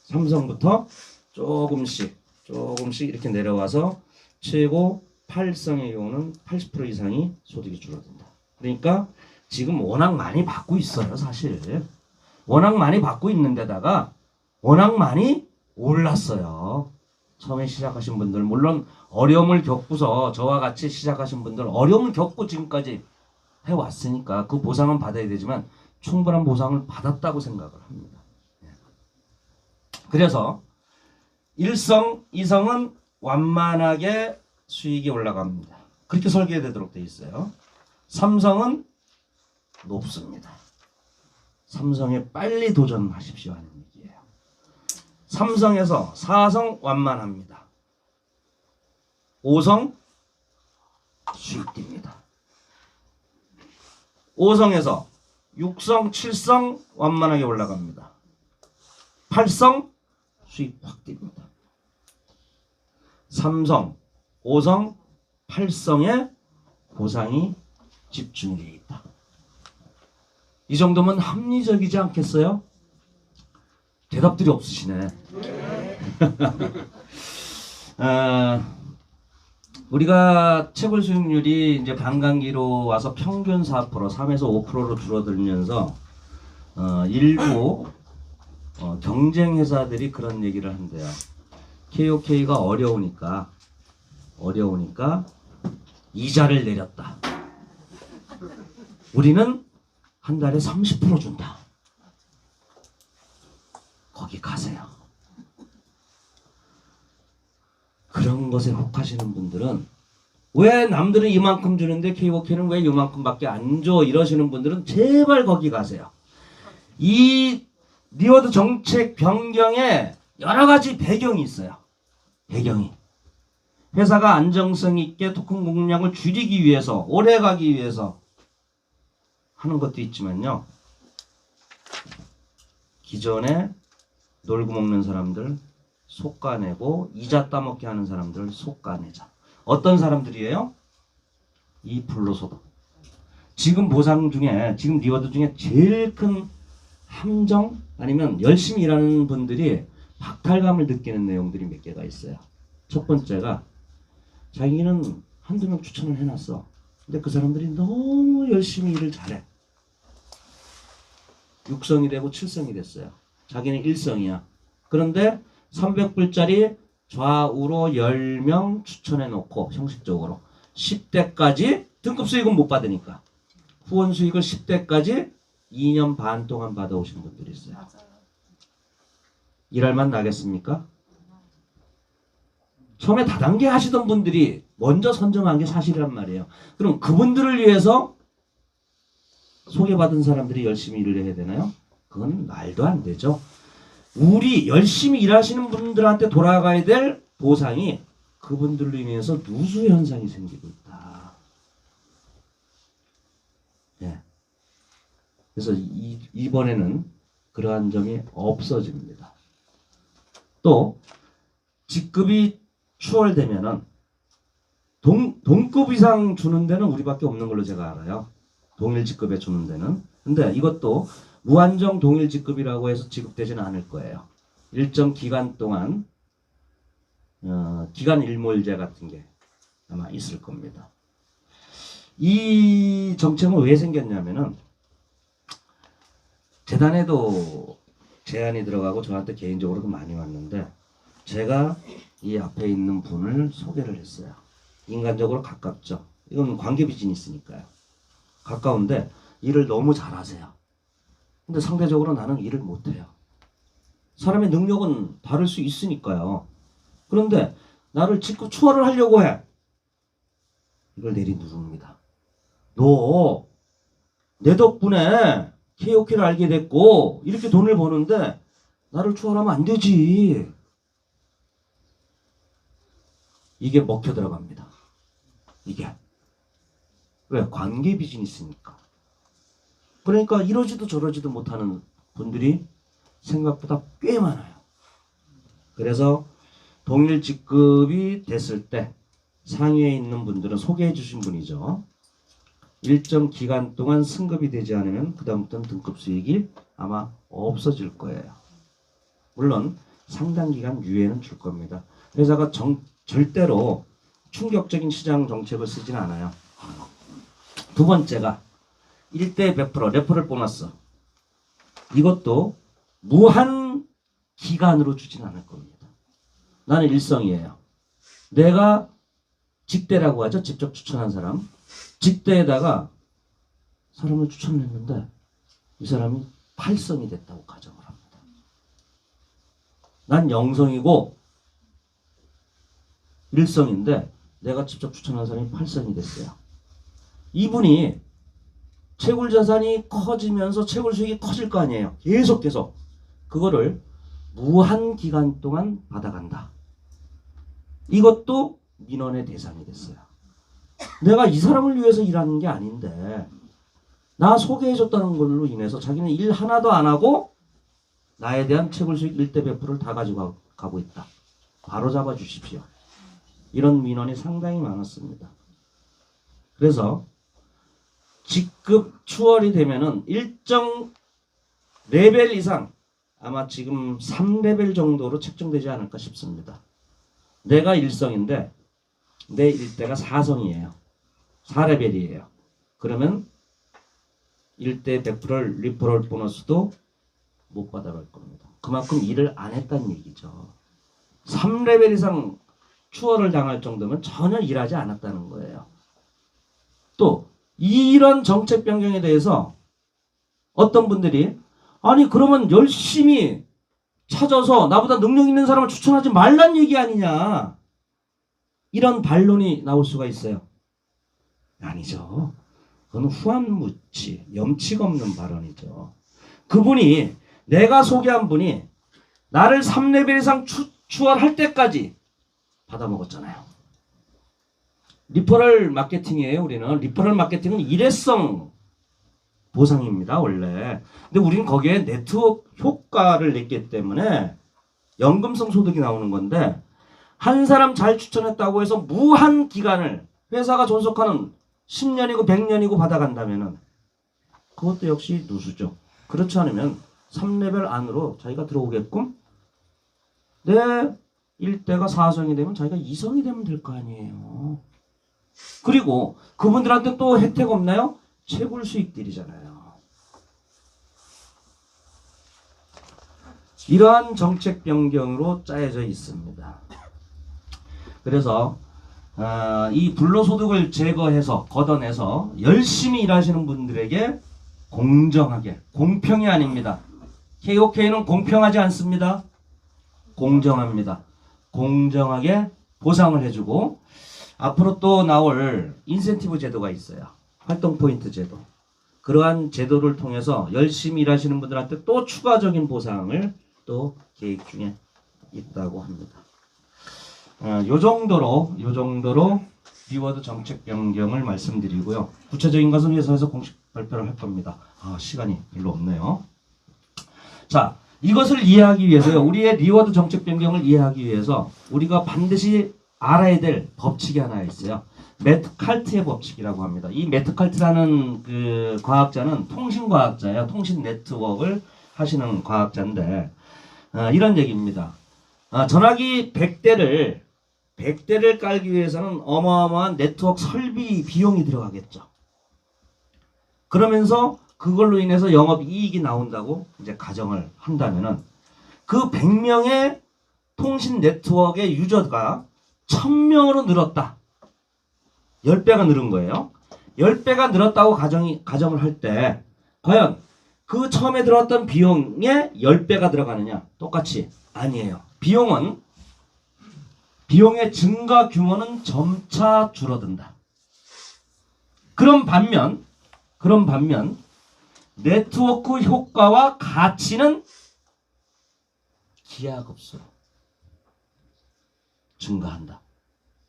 3성부터 조금씩 이렇게 내려와서 최고 8성의 경우는 80% 이상이 소득이 줄어든다. 그러니까 지금 워낙 많이 받고 있어요, 사실. 워낙 많이 받고 있는데다가 워낙 많이 올랐어요. 처음에 시작하신 분들, 물론 어려움을 겪고서 저와 같이 시작하신 분들, 어려움을 겪고 지금까지 해왔으니까 그 보상은 받아야 되지만 충분한 보상을 받았다고 생각을 합니다. 그래서 1성, 2성은 완만하게 수익이 올라갑니다. 그렇게 설계되도록 되어 있어요. 3성은 높습니다. 3성에 빨리 도전하십시오 하는 얘기예요. 3성에서 4성 완만합니다. 5성 수익됩니다. 5성에서 6성, 7성 완만하게 올라갑니다. 8성 수익 확 뜁니다. 3성, 5성, 8성에 보상이 집중되어 있다. 이 정도면 합리적이지 않겠어요? 대답들이 없으시네. 우리가 채굴 수익률이 이제 반감기로 와서 평균 4%, 3에서 5%로 줄어들면서 일부 경쟁 회사들이 그런 얘기를 한대요. KOK가 어려우니까 이자를 내렸다. 우리는 한 달에 30% 준다. 거기 가세요. 그런 것에 혹하시는 분들은, 왜 남들은 이만큼 주는데 KOK는 왜 이만큼밖에 안 줘? 이러시는 분들은 제발 거기 가세요. 이 리워드 정책 변경에 여러 가지 배경이 있어요. 배경이. 회사가 안정성 있게 토큰 공급량을 줄이기 위해서, 오래 가기 위해서 하는 것도 있지만요. 기존에 놀고 먹는 사람들 속가내고 이자 따먹게 하는 사람들 속가내자. 어떤 사람들이에요? 이 불로소득. 지금 보상 중에, 지금 리워드 중에 제일 큰 함정 아니면 열심히 일하는 분들이 박탈감을 느끼는 내용들이 몇 개가 있어요. 첫 번째가 자기는 한두 명 추천을 해놨어. 근데 그 사람들이 너무 열심히 일을 잘해. 6성이 되고 7성이 됐어요. 자기는 1성이야. 그런데 300불짜리 좌우로 10명 추천해놓고 형식적으로 10대까지 등급 수익은 못 받으니까 후원 수익을 10대까지 2년 반 동안 받아오신 분들이 있어요. 일할 맛 나겠습니까? 처음에 다단계 하시던 분들이 먼저 선점한 게 사실이란 말이에요. 그럼 그분들을 위해서 소개받은 사람들이 열심히 일을 해야 되나요? 그건 말도 안 되죠. 우리 열심히 일하시는 분들한테 돌아가야 될 보상이 그분들로 인해서 누수 현상이 생기고 있다. 예. 그래서 이번에는 그러한 점이 없어집니다. 또 직급이 추월되면은 동급 이상 주는 데는 우리밖에 없는 걸로 제가 알아요. 동일 직급에 주는 데는. 근데 이것도 무한정 동일 직급이라고 해서 지급되지는 않을 거예요. 일정 기간 동안 기간 일몰제 같은 게 아마 있을 겁니다. 이 정책은 왜 생겼냐면은 재단에도 제안이 들어가고 저한테 개인적으로도 많이 왔는데 제가 이 앞에 있는 분을 소개를 했어요. 인간적으로 가깝죠. 이건 관계 비즈니스니까요. 가까운데 일을 너무 잘하세요. 근데 상대적으로 나는 일을 못해요. 사람의 능력은 다를 수 있으니까요. 그런데 나를 직급 추월을 하려고 해. 이걸 내리누릅니다. 너 내 덕분에 KOK를 알게 됐고 이렇게 돈을 버는데 나를 추월하면 안 되지. 이게 먹혀 들어갑니다. 이게. 왜? 관계 비즈니스니까. 그러니까 이러지도 저러지도 못하는 분들이 생각보다 꽤 많아요. 그래서 동일 직급이 됐을 때 상위에 있는 분들은 소개해 주신 분이죠. 일정 기간 동안 승급이 되지 않으면 그 다음부터는 등급 수익이 아마 없어질 거예요. 물론 상당 기간 유예는 줄 겁니다. 회사가 절대로 충격적인 시장 정책을 쓰진 않아요. 두 번째가 1대 100% 레퍼럴 보너스. 이것도 무한 기간으로 주진 않을 겁니다. 나는 일성이에요. 내가 직대라고 하죠. 직접 추천한 사람. 직대에다가 사람을 추천을 했는데 이 사람이 8성이 됐다고 가정을 합니다. 난 0성이고 1성인데 내가 직접 추천한 사람이 8성이 됐어요. 이분이 채굴 자산이 커지면서 채굴 수익이 커질 거 아니에요. 계속 그거를 무한 기간 동안 받아간다. 이것도 민원의 대상이 됐어요. 내가 이 사람을 위해서 일하는 게 아닌데 나 소개해줬다는 걸로 인해서 자기는 일 하나도 안 하고 나에 대한 채굴 수익 1대 100%를 다 가지고 가고 있다. 바로 잡아 주십시오. 이런 민원이 상당히 많았습니다. 그래서 직급 추월이 되면은 일정 레벨 이상 아마 지금 3레벨 정도로 책정되지 않을까 싶습니다. 내가 1성인데 내 일대가 4성이에요. 4레벨이에요. 그러면 1대 100% 리퍼럴 보너스도 못 받아갈 겁니다. 그만큼 일을 안 했다는 얘기죠. 3레벨 이상 추월을 당할 정도면 전혀 일하지 않았다는 거예요. 또 이런 정책 변경에 대해서 어떤 분들이 아니 그러면 열심히 찾아서 나보다 능력 있는 사람을 추천하지 말란 얘기 아니냐. 이런 반론이 나올 수가 있어요. 아니죠. 그건 후한무치, 염치가 없는 발언이죠. 그분이 내가 소개한 분이 나를 3레벨 이상 추월할 때까지 받아먹었잖아요. 리퍼럴 마케팅이에요. 우리는 리퍼럴 마케팅은 일회성 보상입니다. 원래. 근데 우리는 거기에 네트워크 효과를 냈기 때문에 연금성 소득이 나오는 건데 한 사람 잘 추천했다고 해서 무한 기간을 회사가 존속하는 10년이고 100년이고 받아간다면은 그것도 역시 누수죠. 그렇지 않으면 3레벨 안으로 자기가 들어오게끔 내 일대가 4성이 되면 자기가 2성이 되면 될 거 아니에요. 그리고 그분들한테 또 혜택 없나요? 채굴 수익들이잖아요. 이러한 정책 변경으로 짜여져 있습니다. 그래서 이 불로소득을 제거해서 걷어내서 열심히 일하시는 분들에게 공정하게, 공평이 아닙니다. KOK는 공평하지 않습니다. 공정합니다. 공정하게 보상을 해주고 앞으로 또 나올 인센티브 제도가 있어요. 활동 포인트 제도. 그러한 제도를 통해서 열심히 일하시는 분들한테 또 추가적인 보상을 또 계획 중에 있다고 합니다. 요 정도로 리워드 정책 변경을 말씀드리고요. 구체적인 것은 회사에서 공식 발표를 할 겁니다. 시간이 별로 없네요. 자, 이것을 이해하기 위해서요. 우리의 리워드 정책 변경을 이해하기 위해서 우리가 반드시 알아야 될 법칙이 하나 있어요. 매트칼트의 법칙이라고 합니다. 이 매트칼트라는 그 과학자는 통신과학자예요. 통신 네트워크를 하시는 과학자인데 이런 얘기입니다. 전화기 100대를 깔기 위해서는 어마어마한 네트워크 설비 비용이 들어가겠죠. 그러면서 그걸로 인해서 영업 이익이 나온다고 이제 가정을 한다면은 그 100명의 통신 네트워크의 유저가 1000명으로 늘었다. 10배가 늘은 거예요. 10배가 늘었다고 가정을 할 때 과연 그 처음에 들어왔던 비용에 10배가 들어가느냐? 똑같이 아니에요. 비용의 증가 규모는 점차 줄어든다. 그런 반면 네트워크 효과와 가치는 기하급수로 증가한다.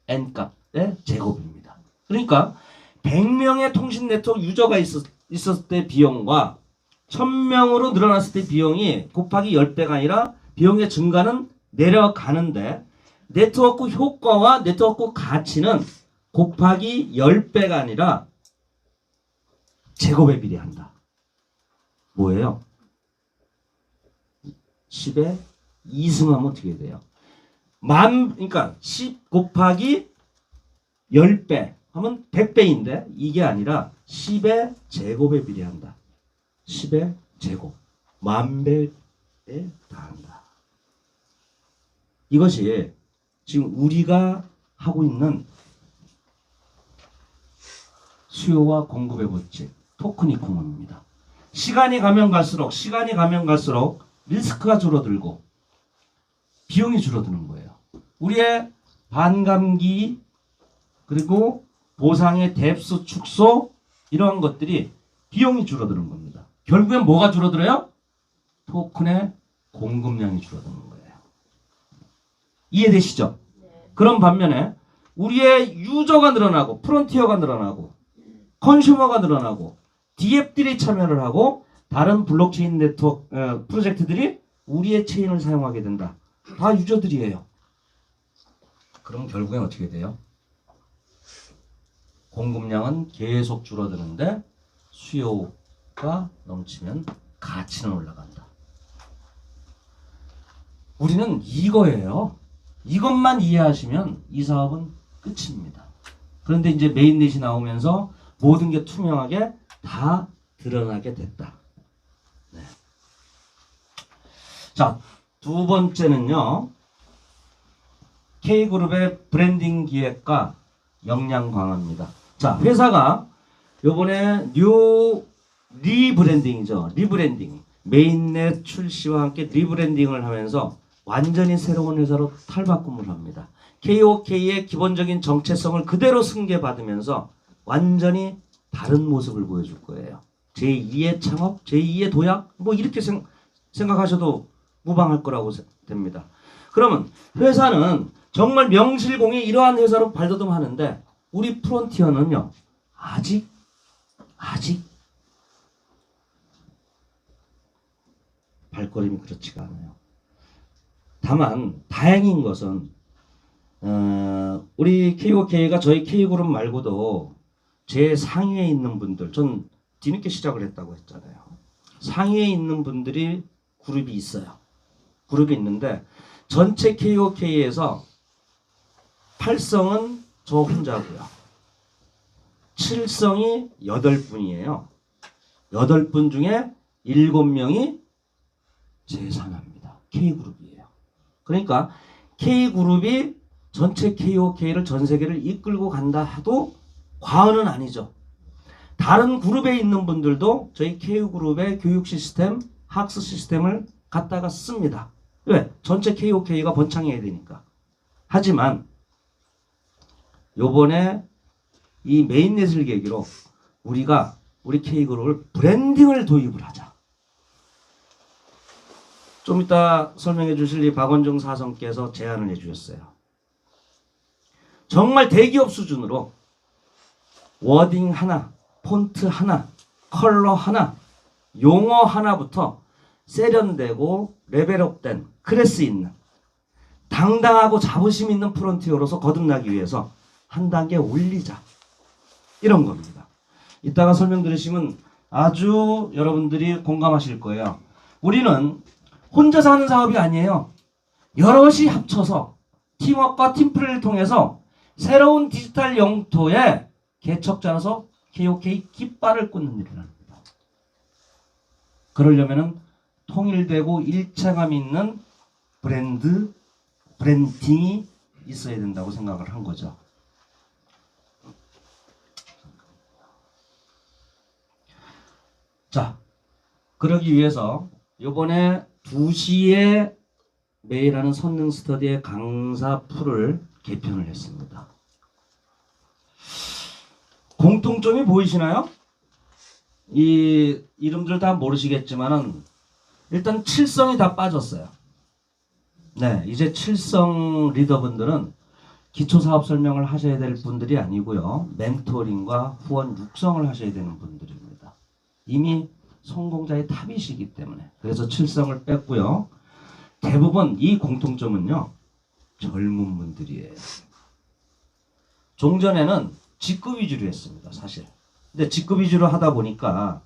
N값의 제곱입니다. 그러니까 100명의 통신 네트워크 유저가 있었을 때 비용과 1000명으로 늘어났을 때 비용이 곱하기 10배가 아니라 비용의 증가는 내려가는데 네트워크 효과와 네트워크 가치는 곱하기 10배가 아니라 제곱에 비례한다. 뭐예요? 10에 2승하면 어떻게 돼요? 그러니까 10 곱하기 10배 하면 100배인데 이게 아니라 10의 제곱에 비례한다. 10의 제곱. 10,000배에 달한다. 이것이 지금 우리가 하고 있는 수요와 공급의 법칙, 토큰 이코노미입니다. 시간이 가면 갈수록 리스크가 줄어들고 비용이 줄어드는 거예요. 우리의 반감기 그리고 보상의 뎁스 축소 이러한 것들이 비용이 줄어드는 겁니다. 결국엔 뭐가 줄어들어요? 토큰의 공급량이 줄어드는 거예요. 이해되시죠? 그런 반면에 우리의 유저가 늘어나고 프론티어가 늘어나고 컨슈머가 늘어나고 DApp들이 참여를 하고 다른 블록체인 네트워크 프로젝트들이 우리의 체인을 사용하게 된다. 다 유저들이에요. 그럼 결국엔 어떻게 돼요? 공급량은 계속 줄어드는데 수요가 넘치면 가치는 올라간다. 우리는 이거예요. 이것만 이해하시면 이 사업은 끝입니다. 그런데 이제 메인넷이 나오면서 모든 게 투명하게 다 드러나게 됐다. 네. 자, 두 번째는요. K그룹의 브랜딩 기획과 역량 강화입니다. 자, 회사가 요번에 리브랜딩이죠. 리브랜딩. 메인넷 출시와 함께 리브랜딩을 하면서 완전히 새로운 회사로 탈바꿈을 합니다. KOK의 기본적인 정체성을 그대로 승계받으면서 완전히 다른 모습을 보여줄 거예요. 제2의 창업, 제2의 도약 뭐 이렇게 생각하셔도 무방할 거라고 됩니다. 그러면 회사는 정말 명실공히 이러한 회사로 발돋움하는데 우리 프론티어는요. 아직 발걸음이 그렇지가 않아요. 다만 다행인 것은 우리 KOK가 저희 K그룹 말고도 제 상위에 있는 분들, 전 뒤늦게 시작을 했다고 했잖아요. 상위에 있는 분들이 그룹이 있어요. 그룹이 있는데 전체 KOK에서 8성은 저 혼자고요. 7성이 8분이에요. 8분 중에 7명이 재산합니다. K그룹이에요. 그러니까 K그룹이 전체 KOK를 전 세계를 이끌고 간다 해도 과언은 아니죠. 다른 그룹에 있는 분들도 저희 K그룹의 교육 시스템, 학습 시스템을 갖다가 씁니다. 왜? 전체 KOK가 번창해야 되니까. 하지만 요번에 이 메인넷을 계기로 우리가 우리 K그룹을 브랜딩을 도입을 하자. 좀 이따 설명해 주실 이 박원종 사성께서 제안을 해 주셨어요. 정말 대기업 수준으로 워딩 하나, 폰트 하나, 컬러 하나, 용어 하나부터 세련되고 레벨업된 클래스 있는 당당하고 자부심 있는 프론티어로서 거듭나기 위해서 한 단계 올리자. 이런 겁니다. 이따가 설명 들으시면 아주 여러분들이 공감하실 거예요. 우리는 혼자서 하는 사업이 아니에요. 여럿이 합쳐서 팀워크와 팀플레이를 통해서 새로운 디지털 영토의 개척자로서 KOK 깃발을 꽂는 일을 합니다. 그러려면은 통일되고 일체감 있는 브랜딩이 있어야 된다고 생각을 한 거죠. 자, 그러기 위해서 이번에 2시에 매일 하는 선능 스터디의 강사 풀을 개편을 했습니다. 공통점이 보이시나요? 이 이름들 다 모르시겠지만은 일단 7성이 다 빠졌어요. 네, 이제 7성 리더분들은 기초사업 설명을 하셔야 될 분들이 아니고요. 멘토링과 후원 육성을 하셔야 되는 분들입니다. 이미 성공자의 탑이시기 때문에. 그래서 7성을 뺐고요. 대부분 이 공통점은요. 젊은 분들이에요. 종전에는 직급 위주로 했습니다. 사실. 근데 직급 위주로 하다 보니까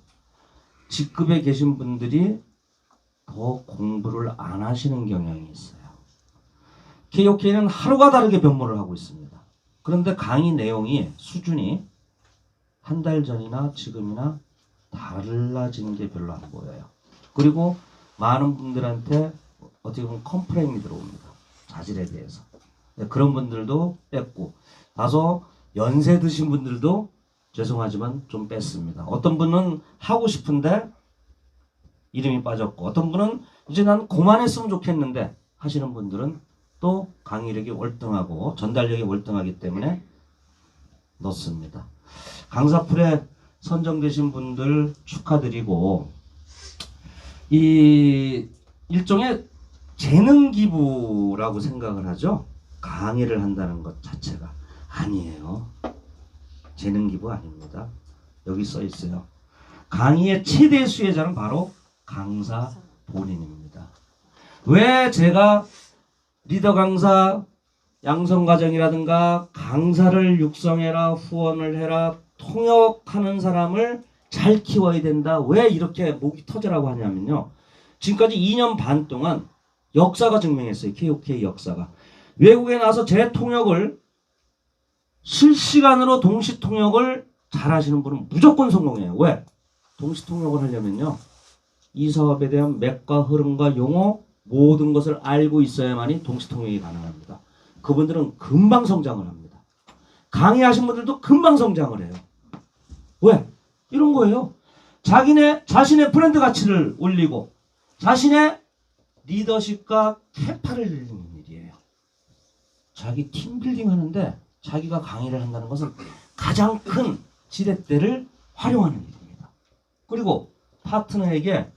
직급에 계신 분들이 더 공부를 안 하시는 경향이 있어요. KOK는 하루가 다르게 변모를 하고 있습니다. 그런데 강의 내용이 수준이 한 달 전이나 지금이나 달라진 게 별로 안 보여요. 그리고 많은 분들한테 어떻게 보면 컴플레인이 들어옵니다. 자질에 대해서. 그런 분들도 뺐고 다소 연세 드신 분들도 죄송하지만 좀 뺐습니다. 어떤 분은 하고 싶은데 이름이 빠졌고 어떤 분은 이제 난 그만했으면 좋겠는데 하시는 분들은 또 강의력이 월등하고 전달력이 월등하기 때문에 넣습니다. 강사풀에 선정되신 분들 축하드리고 이 일종의 재능 기부라고 생각을 하죠. 강의를 한다는 것 자체가 아니에요. 재능 기부 아닙니다. 여기 써 있어요. 강의의 최대 수혜자는 바로 강사 본인입니다. 왜 제가 리더 강사, 양성과정이라든가 강사를 육성해라, 후원을 해라, 통역하는 사람을 잘 키워야 된다. 왜 이렇게 목이 터져라고 하냐면요. 지금까지 2년 반 동안 역사가 증명했어요. KOK 역사가. 외국에 나서 제 통역을 실시간으로 동시 통역을 잘 하시는 분은 무조건 성공해요. 왜? 동시 통역을 하려면요. 이 사업에 대한 맥과 흐름과 용어 모든 것을 알고 있어야만이 동시 통역이 가능합니다. 그분들은 금방 성장을 합니다. 강의하신 분들도 금방 성장을 해요. 왜? 이런 거예요. 자신의 브랜드 가치를 올리고 자신의 리더십과 캐파를 늘리는 일이에요. 자기 팀빌딩 하는데 자기가 강의를 한다는 것은 가장 큰 지렛대를 활용하는 일입니다. 그리고 파트너에게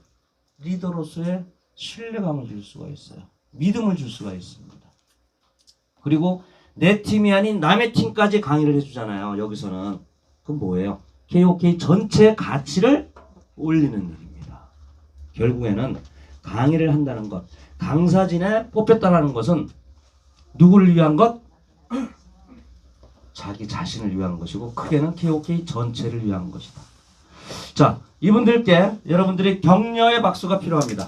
리더로서의 신뢰감을 줄 수가 있어요. 믿음을 줄 수가 있습니다. 그리고 내 팀이 아닌 남의 팀까지 강의를 해주잖아요. 여기서는. 그건 뭐예요? KOK 전체 가치를 올리는 일입니다. 결국에는 강의를 한다는 것, 강사진에 뽑혔다는 것은 누구를 위한 것? 자기 자신을 위한 것이고 크게는 KOK 전체를 위한 것이다. 자, 이분들께 여러분들의 격려의 박수가 필요합니다.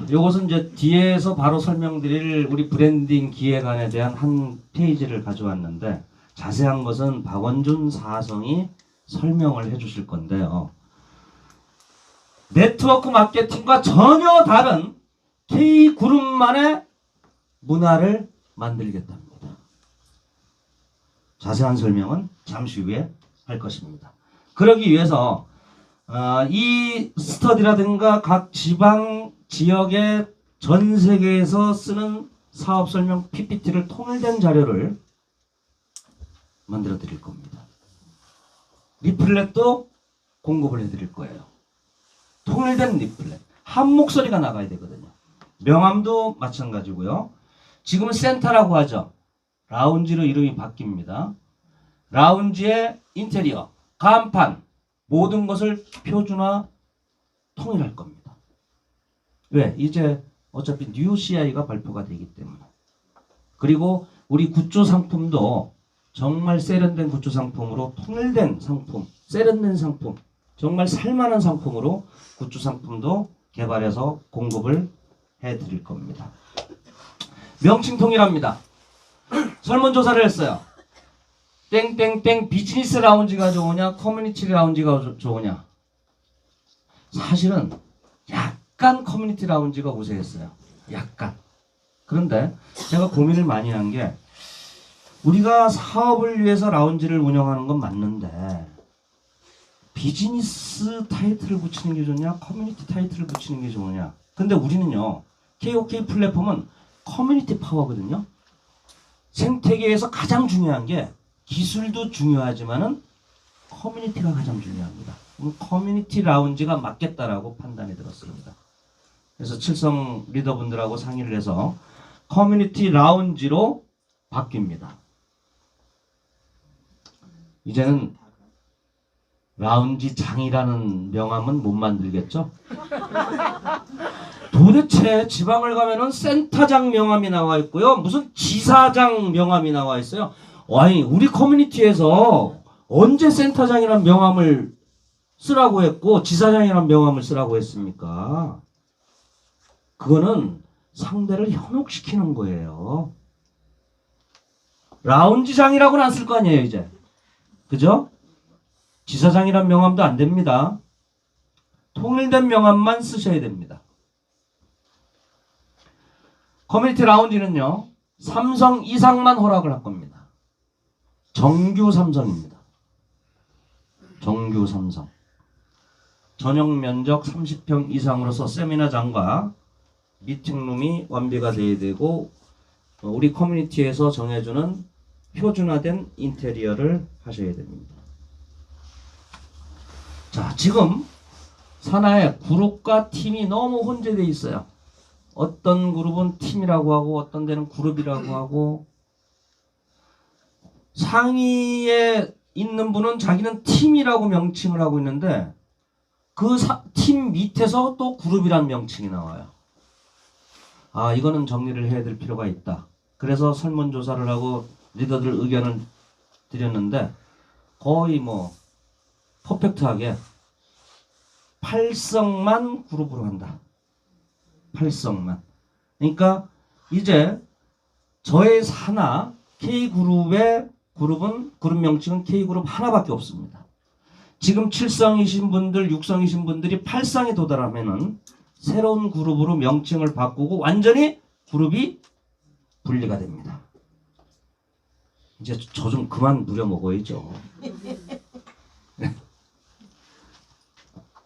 요것은 이제 뒤에서 바로 설명드릴 우리 브랜딩 기획안에 대한 한 페이지를 가져왔는데 자세한 것은 박원준 사성이 설명을 해주실 건데요. 네트워크 마케팅과 전혀 다른 K그룹만의 문화를 만들겠답니다. 자세한 설명은 잠시 후에 할 것입니다. 그러기 위해서 이 스터디라든가 각 지방 지역의 전 세계에서 쓰는 사업 설명 PPT를 통일된 자료를 만들어 드릴 겁니다. 리플렛도 공급을 해 드릴 거예요. 통일된 리플렛. 한 목소리가 나가야 되거든요. 명함도 마찬가지고요. 지금은 센터라고 하죠. 라운지로 이름이 바뀝니다. 라운지의 인테리어, 간판, 모든 것을 표준화 통일할 겁니다. 왜? 이제 어차피 뉴 CI가 발표가 되기 때문에. 그리고 우리 굿즈 상품도 정말 세련된 굿즈 상품으로 통일된 상품, 세련된 상품, 정말 살만한 상품으로 굿즈 상품도 개발해서 공급을 해드릴 겁니다. 명칭 통일합니다. 설문조사를 했어요. 땡땡땡 비즈니스 라운지가 좋으냐 커뮤니티 라운지가 좋으냐. 사실은 약간 커뮤니티 라운지가 우세했어요. 약간. 그런데 제가 고민을 많이 한 게 우리가 사업을 위해서 라운지를 운영하는 건 맞는데 비즈니스 타이틀을 붙이는 게 좋냐 커뮤니티 타이틀을 붙이는 게 좋으냐. 근데 우리는요 KOK 플랫폼은 커뮤니티 파워거든요. 생태계에서 가장 중요한 게 기술도 중요하지만은 커뮤니티가 가장 중요합니다. 커뮤니티 라운지가 맞겠다라고 판단이 들었습니다. 그래서 칠성 리더분들하고 상의를 해서 커뮤니티 라운지로 바뀝니다. 이제는 라운지장이라는 명함은 못 만들겠죠? 도대체 지방을 가면은 센터장 명함이 나와 있고요. 무슨 지사장 명함이 나와 있어요. 아니, 우리 커뮤니티에서 언제 센터장이라는 명함을 쓰라고 했고 지사장이라는 명함을 쓰라고 했습니까? 그거는 상대를 현혹시키는 거예요. 라운지장이라고는 안 쓸 거 아니에요, 이제. 그죠? 지사장이란 명함도 안 됩니다. 통일된 명함만 쓰셔야 됩니다. 커뮤니티 라운지는요, 삼성 이상만 허락을 할 겁니다. 정규 삼성입니다. 정규 삼성. 전용 면적 30평 이상으로서 세미나장과 미팅룸이 완비가 돼야 되고 우리 커뮤니티에서 정해주는 표준화된 인테리어를 하셔야 됩니다. 자, 지금 산하에 그룹과 팀이 너무 혼재되어 있어요. 어떤 그룹은 팀이라고 하고 어떤 데는 그룹이라고 하고 상위에 있는 분은 자기는 팀이라고 명칭을 하고 있는데 그 팀 밑에서 또 그룹이라는 명칭이 나와요. 아, 이거는 정리를 해야 될 필요가 있다. 그래서 설문조사를 하고 리더들 의견을 드렸는데 거의 뭐 퍼펙트하게 8성만 그룹으로 한다. 8성만. 그러니까 이제 저의 산하 K그룹의 그룹 명칭은 K그룹 하나밖에 없습니다. 지금 7성이신 분들, 6성이신 분들이 8성에 도달하면은 새로운 그룹으로 명칭을 바꾸고 완전히 그룹이 분리가 됩니다. 이제 저 좀 그만 누려먹어야죠.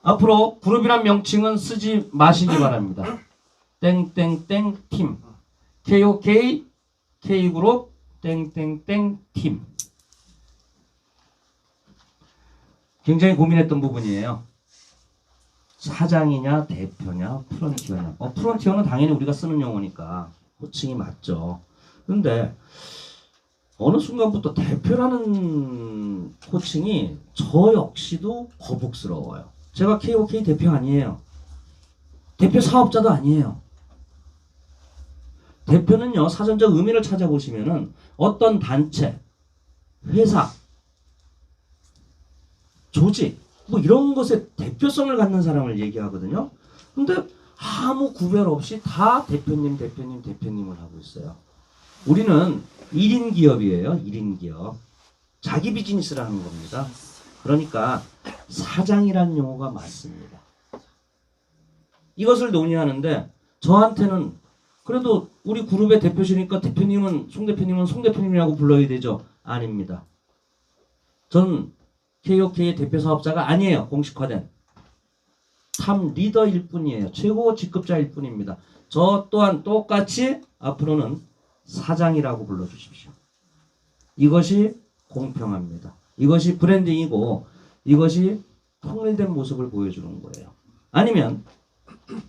앞으로 그룹이란 명칭은 쓰지 마시기 바랍니다. 땡땡땡 팀. KOK K그룹 땡땡땡 팀. 굉장히 고민했던 부분이에요. 사장이냐 대표냐 프론티어냐. 프론티어는 당연히 우리가 쓰는 용어니까 호칭이 맞죠. 그런데 어느 순간부터 대표라는 호칭이 저 역시도 거북스러워요. 제가 KOK 대표 아니에요. 대표 사업자도 아니에요. 대표는요, 사전적 의미를 찾아보시면은 어떤 단체, 회사, 조직 뭐 이런 것에 대표성을 갖는 사람을 얘기하거든요. 근데 아무 구별 없이 다 대표님을 하고 있어요. 우리는 1인 기업이에요. 1인 기업. 자기 비즈니스를 하는 겁니다. 그러니까 사장이라는 용어가 맞습니다. 이것을 논의하는데 저한테는 그래도 우리 그룹의 대표시니까 대표님은 송 대표님이라고 불러야 되죠. 아닙니다. 전 KOK의 대표 사업자가 아니에요. 공식화된 탑 리더일 뿐이에요. 최고 직급자일 뿐입니다. 저 또한 똑같이 앞으로는 사장이라고 불러주십시오. 이것이 공평합니다. 이것이 브랜딩이고 이것이 통일된 모습을 보여주는 거예요. 아니면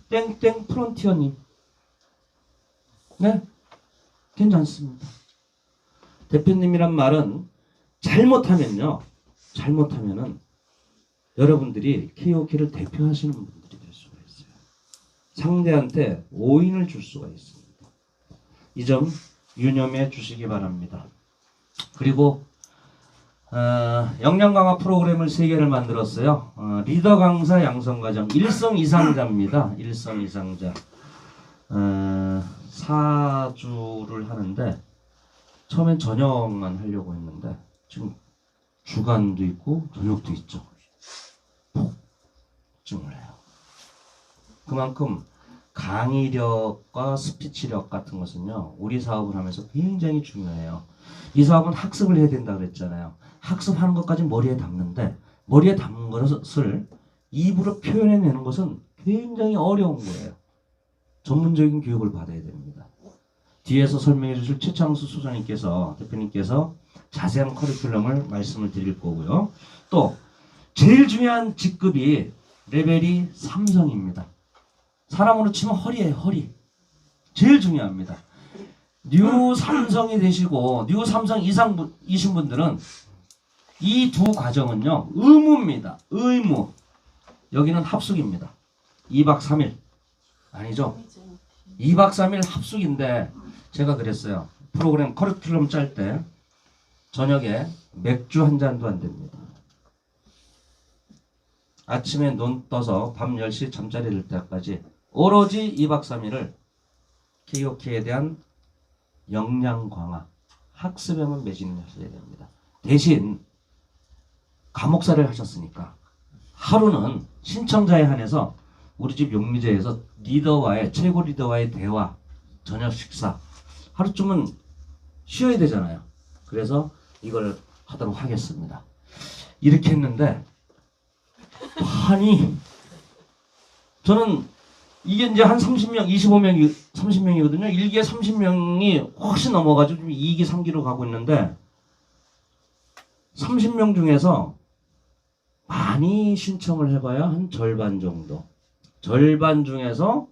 땡땡 프론티어님, 네, 괜찮습니다. 대표님이란 말은 잘못하면은 여러분들이 KOK를 대표하시는 분들이 될 수가 있어요. 상대한테 오인을 줄 수가 있습니다. 이 점 유념해 주시기 바랍니다. 그리고 역량 강화 프로그램을 3개를 만들었어요. 리더 강사 양성과정 1성 이상자입니다. 1성 이상자 4주를 하는데 처음엔 저녁만 하려고 했는데 지금 주간도 있고 저녁도 있죠. 폭증을 해요. 그만큼 강의력과 스피치력 같은 것은요, 우리 사업을 하면서 굉장히 중요해요. 이 사업은 학습을 해야 된다 그랬잖아요. 학습하는 것까지 머리에 담는데 머리에 담은 것을 입으로 표현해내는 것은 굉장히 어려운 거예요. 전문적인 교육을 받아야 됩니다. 뒤에서 설명해 주실 최창수 소장님께서, 대표님께서 자세한 커리큘럼을 말씀을 드릴 거고요. 또 제일 중요한 직급이 레벨이 3성입니다. 사람으로 치면 허리예요. 허리. 제일 중요합니다. 뉴 삼성이 되시고 뉴 삼성 이상이신 분들은 이 두 과정은요, 의무입니다. 의무. 여기는 합숙입니다. 2박 3일. 아니죠? 2박 3일 합숙인데 제가 그랬어요. 프로그램 커리큘럼 짤 때 저녁에 맥주 한 잔도 안 됩니다. 아침에 눈 떠서 밤 10시 잠자리 들 때까지 오로지 2박 3일을 KOK에 대한 역량 강화, 학습에만 매진하셔야 됩니다. 대신 감옥살이를 하셨으니까 하루는 신청자에 한해서 우리 집 용미제에서 최고 리더와의 대화, 저녁 식사 하루쯤은 쉬어야 되잖아요. 그래서 이걸 하도록 하겠습니다. 이렇게 했는데 아니 저는 이게 이제 한 30명, 30명이거든요. 1기에 30명이 훨씬 넘어가지고 지금 2기, 3기로 가고 있는데 30명 중에서 많이 신청을 해봐야 한 절반 정도. 절반 중에서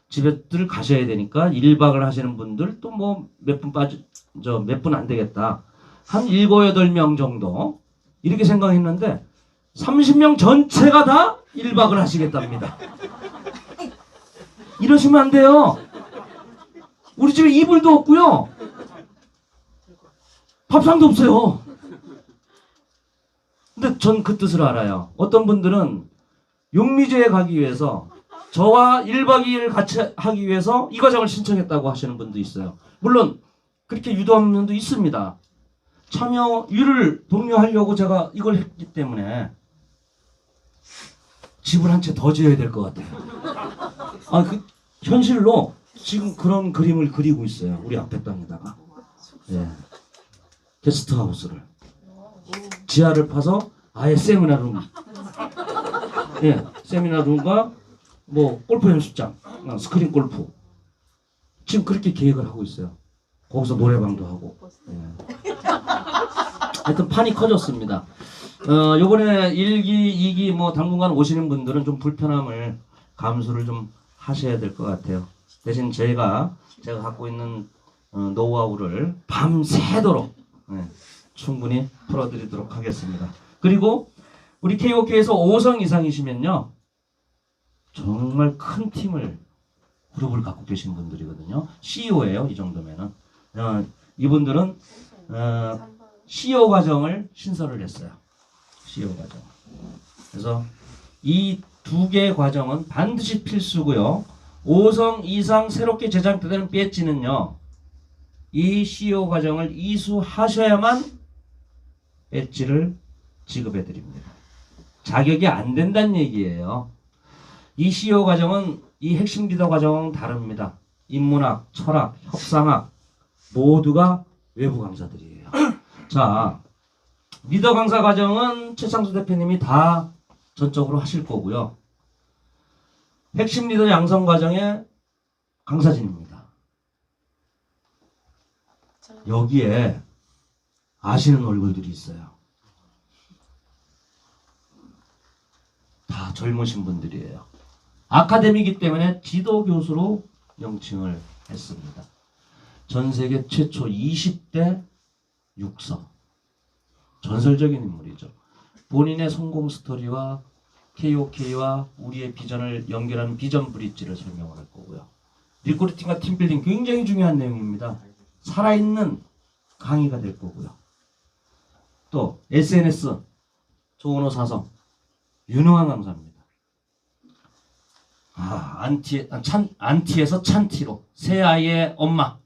집에들 가셔야 되니까 1박을 하시는 분들 또 뭐 몇 분 안 되겠다. 한 7, 8명 정도. 이렇게 생각했는데 30명 전체가 다 1박을 하시겠답니다. 이러시면 안 돼요. 우리 집에 이불도 없고요. 밥상도 없어요. 근데 전 그 뜻을 알아요. 어떤 분들은 용미제에 가기 위해서 저와 1박 2일 같이 하기 위해서 이 과정을 신청했다고 하시는 분도 있어요. 물론 그렇게 유도하는 분도 있습니다. 참여율을 독려하려고 제가 이걸 했기 때문에 집을 한 채 더 지어야 될 것 같아요. 현실로 지금 그런 그림을 그리고 있어요. 우리 앞에 땅에다가. 예. 게스트하우스를. 지하를 파서 아예 세미나룸. 예. 세미나룸과 뭐 골프 연습장, 스크린 골프. 지금 그렇게 계획을 하고 있어요. 거기서 노래방도 하고. 예. 하여튼 판이 커졌습니다. 요번에 1기, 2기 뭐 당분간 오시는 분들은 좀 불편함을 감수를 좀 하셔야 될 것 같아요. 대신 제가 갖고 있는 노하우를 밤새도록 충분히 풀어드리도록 하겠습니다. 그리고 우리 KOK에서 5성 이상이시면요, 정말 큰 팀을, 그룹을 갖고 계신 분들이거든요. CEO예요. 이 정도면은. 이분들은 CEO 과정을 신설을 했어요. CEO 과정. 그래서 이 두 개의 과정은 반드시 필수고요. 5성 이상 새롭게 제작되는 배지는요. 이 CEO 과정을 이수하셔야만 배지를 지급해 드립니다. 자격이 안 된다는 얘기예요. 이 CEO 과정은 이 핵심 리더 과정은 다릅니다. 인문학, 철학, 협상학 모두가 외부 강사들이에요. 자, 리더 강사 과정은 최창수 대표님이 다 전적으로 하실 거고요. 핵심 리더 양성 과정의 강사진입니다. 여기에 아시는 얼굴들이 있어요. 다 젊으신 분들이에요. 아카데미이기 때문에 지도 교수로 명칭을 했습니다. 전 세계 최초 20대 육서. 전설적인 인물이죠. 본인의 성공 스토리와 KOK와 우리의 비전을 연결하는 비전 브릿지를 설명을 할 거고요. 리크루팅과 팀빌딩 굉장히 중요한 내용입니다. 살아있는 강의가 될 거고요. 또 SNS 조은호 사성 유능한 강사입니다. 안티에서 찬티로 새 아이의 엄마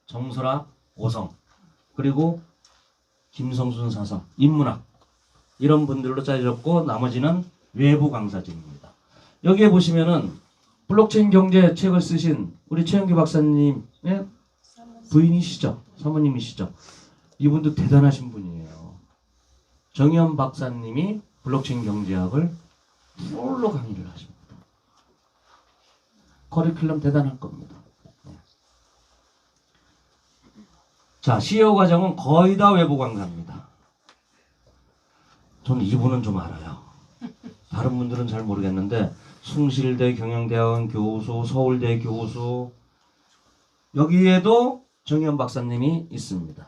정소라 오성 그리고 김성순 사성 인문학 이런 분들로 짜여졌고 나머지는 외부 강사진입니다. 여기에 보시면은 블록체인 경제 책을 쓰신 우리 최영규 박사님의 부인이시죠? 사모님이시죠? 이분도 대단하신 분이에요. 정현 박사님이 블록체인 경제학을 풀로 강의를 하십니다. 커리큘럼 대단할 겁니다. 자, CEO 과정은 거의 다 외부 강사입니다. 저는 이분은 좀 알아요. 다른 분들은 잘 모르겠는데 숭실대 경영대학원 교수, 서울대 교수 여기에도 정현 박사님이 있습니다.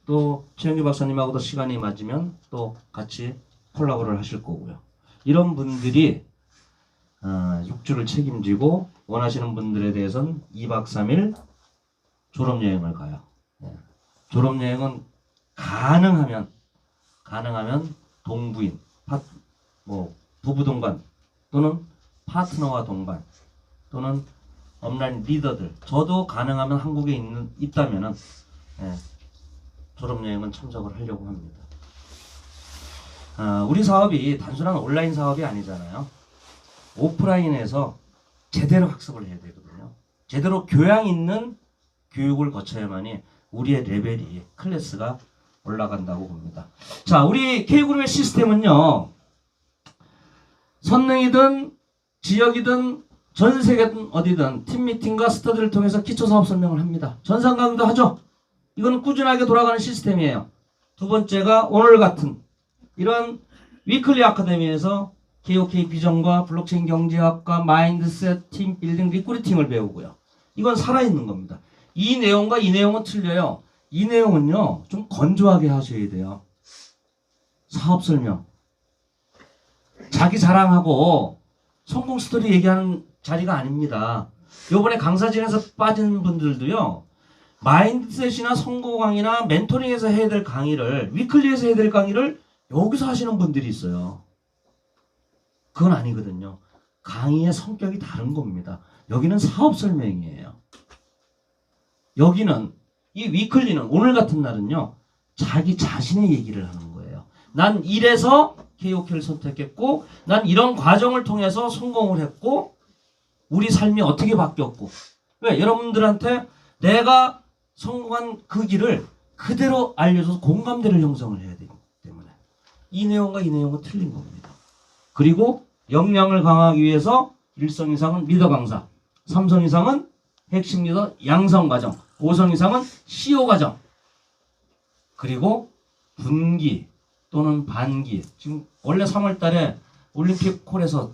또 최영규 박사님하고도 시간이 맞으면 또 같이 콜라보를 하실 거고요. 이런 분들이 6주를 책임지고 원하시는 분들에 대해서는 2박 3일 졸업여행을 가요. 졸업여행은 가능하면 동부인, 부부 동반 또는 파트너와 동반 또는 업라인 리더들 저도 가능하면 한국에 있다면은 졸업여행은 참석을 하려고 합니다. 우리 사업이 단순한 온라인 사업이 아니잖아요. 오프라인에서 제대로 학습을 해야 되거든요. 제대로 교양 있는 교육을 거쳐야만이 우리의 레벨이 클래스가 올라간다고 봅니다. 자, 우리 K그룹의 시스템은요. 선릉이든 지역이든 전 세계든 어디든 팀 미팅과 스터디를 통해서 기초 사업 설명을 합니다. 전산 강의도 하죠. 이건 꾸준하게 돌아가는 시스템이에요. 두 번째가 오늘 같은 이런 위클리 아카데미에서 KOK 비전과 블록체인 경제학과 마인드셋, 팀 빌딩, 리크루팅을 배우고요. 이건 살아있는 겁니다. 이 내용과 이 내용은 틀려요. 이 내용은요, 좀 건조하게 하셔야 돼요. 사업 설명. 자기 자랑하고 성공 스토리 얘기하는 자리가 아닙니다. 요번에 강사진에서 빠진 분들도요, 마인드셋이나 성공 강의나 멘토링에서 해야 될 강의를, 위클리에서 해야 될 강의를 여기서 하시는 분들이 있어요. 그건 아니거든요. 강의의 성격이 다른 겁니다. 여기는 사업 설명이에요. 여기는 이 위클리는 오늘 같은 날은요. 자기 자신의 얘기를 하는 거예요. 난 이래서 KOK를 선택했고 난 이런 과정을 통해서 성공을 했고 우리 삶이 어떻게 바뀌었고 왜? 여러분들한테 내가 성공한 그 길을 그대로 알려줘서 공감대를 형성을 해야 되기 때문에 이 내용과 이 내용은 틀린 겁니다. 그리고 역량을 강화하기 위해서 1성 이상은 리더 강사, 3성 이상은 핵심 리더 양성 과정, 5성 이상은 CEO 과정, 그리고 분기 또는 반기. 지금 원래 3월 달에 올림픽 콜에서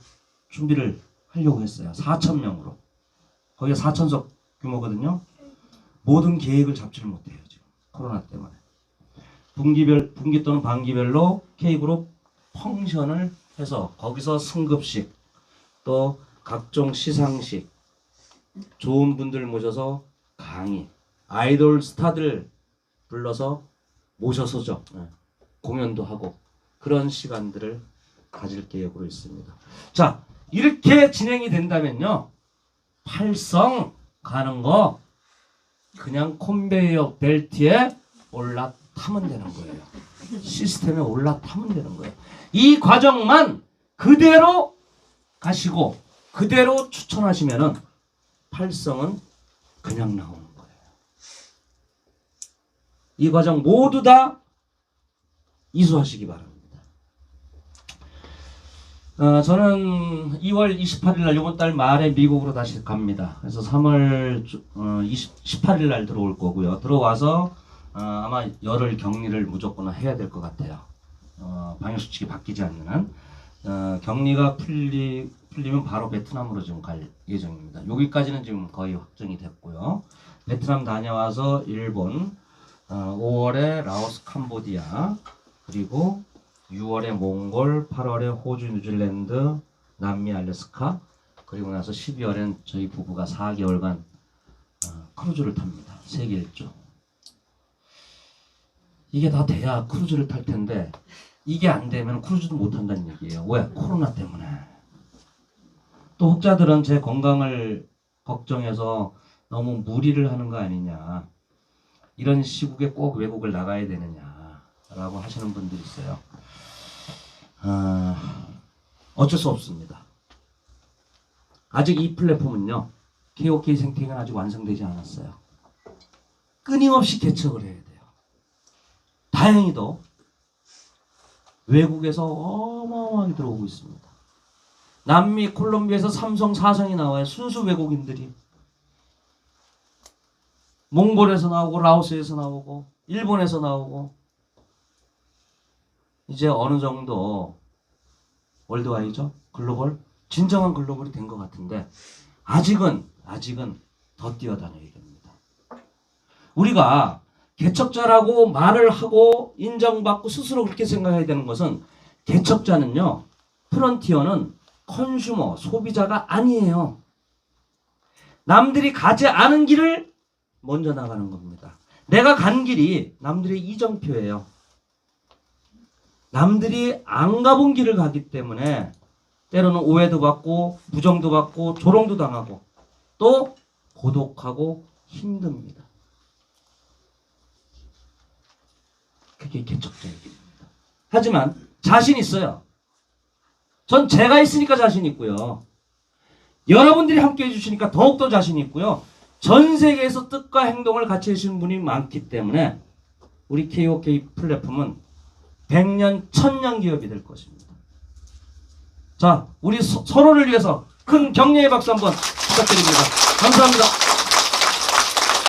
준비를 하려고 했어요. 4,000명으로. 거기가 4,000석 규모거든요. 모든 계획을 잡지를 못해요. 지금 코로나 때문에. 분기 또는 반기별로 K그룹 펑션을 해서 거기서 승급식 또 각종 시상식 좋은 분들 모셔서 강의 아이돌 스타들 불러서 모셔서죠. 공연도 하고 그런 시간들을 가질 계획으로 있습니다. 자, 이렇게 진행이 된다면요, 팔성 가는 거 그냥 컨베이어 벨트에 올라타면 되는 거예요. 시스템에 올라타면 되는 거예요. 이 과정만 그대로 가시고 그대로 추천하시면은 팔성은 그냥 나오는 거예요. 이 과정 모두 다 이수하시기 바랍니다. 저는 2월 28일 날 이번 달 말에 미국으로 다시 갑니다. 그래서 3월 18일 날 들어올 거고요. 들어와서 아마 열흘 격리를 무조건 해야 될 것 같아요. 방역수칙이 바뀌지 않는 한. 격리가 풀리면 바로 베트남으로 지금 갈 예정입니다. 여기까지는 지금 거의 확정이 됐고요. 베트남 다녀와서 일본, 5월에 라오스, 캄보디아, 그리고 6월에 몽골, 8월에 호주, 뉴질랜드, 남미, 알래스카, 그리고 나서 12월엔 저희 부부가 4개월간 크루즈를 탑니다. 세계 일주. 이게 다 돼야 크루즈를 탈 텐데 이게 안 되면 크루즈도 못 한다는 얘기예요. 왜? 코로나 때문에. 또 혹자들은 제 건강을 걱정해서 너무 무리를 하는 거 아니냐, 이런 시국에 꼭 외국을 나가야 되느냐라고 하시는 분들이 있어요. 어쩔 수 없습니다. 아직 이 플랫폼은요, KOK 생태계는 아직 완성되지 않았어요. 끊임없이 개척을 해야 돼요. 다행히도 외국에서 어마어마하게 들어오고 있습니다. 남미 콜롬비아에서 삼성, 사성이 나와요. 순수 외국인들이. 몽골에서 나오고 라오스에서 나오고 일본에서 나오고. 이제 어느 정도 월드와이죠? 글로벌? 진정한 글로벌이 된 것 같은데 아직은 더 뛰어다녀야 됩니다. 우리가 개척자라고 말을 하고 인정받고 스스로 그렇게 생각해야 되는 것은, 개척자는요, 프론티어는 컨슈머, 소비자가 아니에요. 남들이 가지 않은 길을 먼저 나가는 겁니다. 내가 간 길이 남들의 이정표예요. 남들이 안 가본 길을 가기 때문에 때로는 오해도 받고 부정도 받고 조롱도 당하고 또 고독하고 힘듭니다. 그게 개척자의 길입니다. 하지만 자신 있어요. 전 제가 있으니까 자신 있고요. 여러분들이 함께 해주시니까 더욱더 자신 있고요. 전 세계에서 뜻과 행동을 같이 해주시는 분이 많기 때문에 우리 KOK 플랫폼은 100년, 1000년 기업이 될 것입니다. 자, 우리 서로를 위해서 큰 격려의 박수 한번 부탁드립니다. 감사합니다.